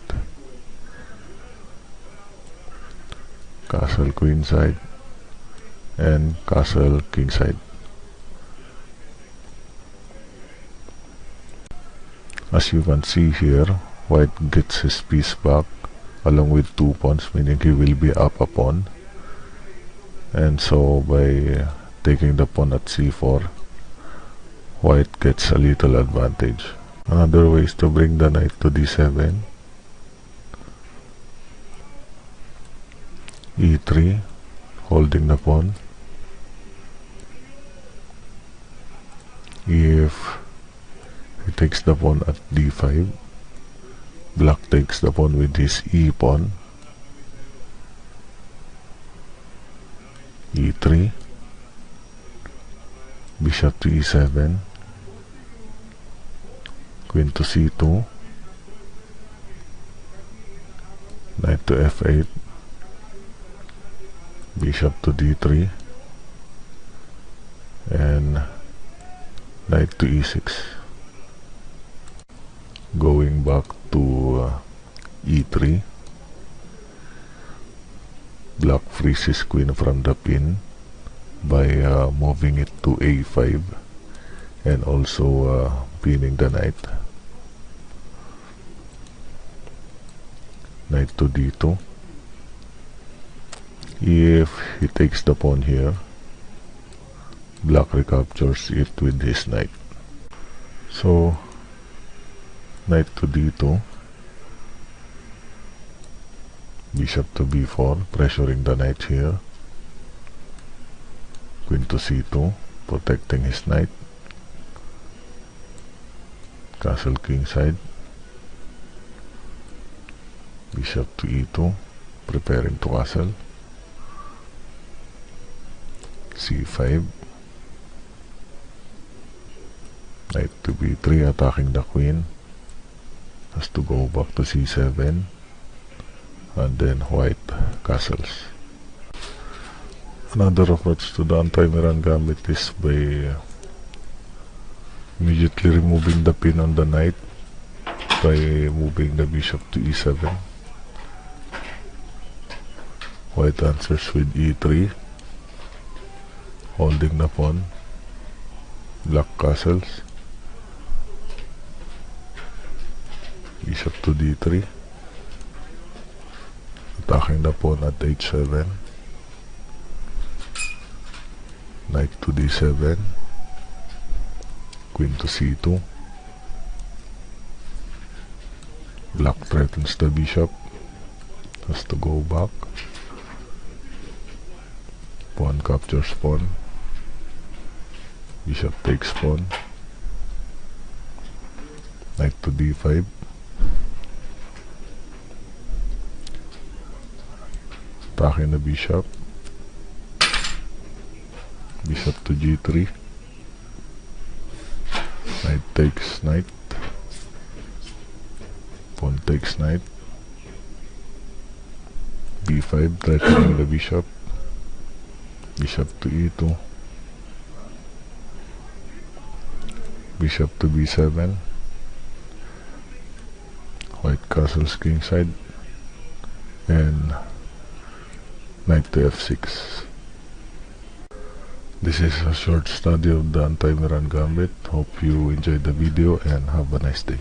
Castle queenside and castle kingside. As you can see here, white gets his piece back along with 2 pawns, meaning he will be up a pawn. And so by taking the pawn at c4, white gets a little advantage. Another way is to bring the knight to d7. e3, holding the pawn. If he takes the pawn at d5, black takes the pawn with his e pawn. e3, bishop to e7, queen to c2, knight to f8, bishop to d3, and knight to e6. Going back to e3, black frees his queen from the pin by moving it to a5 and also pinning the knight. Knight to d2. If he takes the pawn here, black recaptures it with his knight. So knight to d2, bishop to b4, pressuring the knight here. Queen to c2, protecting his knight. Castle kingside. Bishop to e2, preparing to castle. c5, knight to b3, attacking the queen. Has to go back to c7, and then white castles. Another approach to the Anti-Meran Gambit is by immediately removing the pin on the knight by moving the bishop to e7. White answers with e3, holding the pawn. Black castles. Bishop to d3, attacking the pawn at h7. Knight to d7, queen to c2. Black threatens the bishop, has to go back. Pawn captures pawn. Bishop takes pawn. Knight to d5. Attacking the bishop. Bishop to g3. Knight takes knight. Pawn takes knight. b5, threatening the bishop. Bishop to e2. Bishop to b7. White castles kingside. And knight to f6. This is a short study of the Anti-Meran Gambit. Hope you enjoyed the video and have a nice day.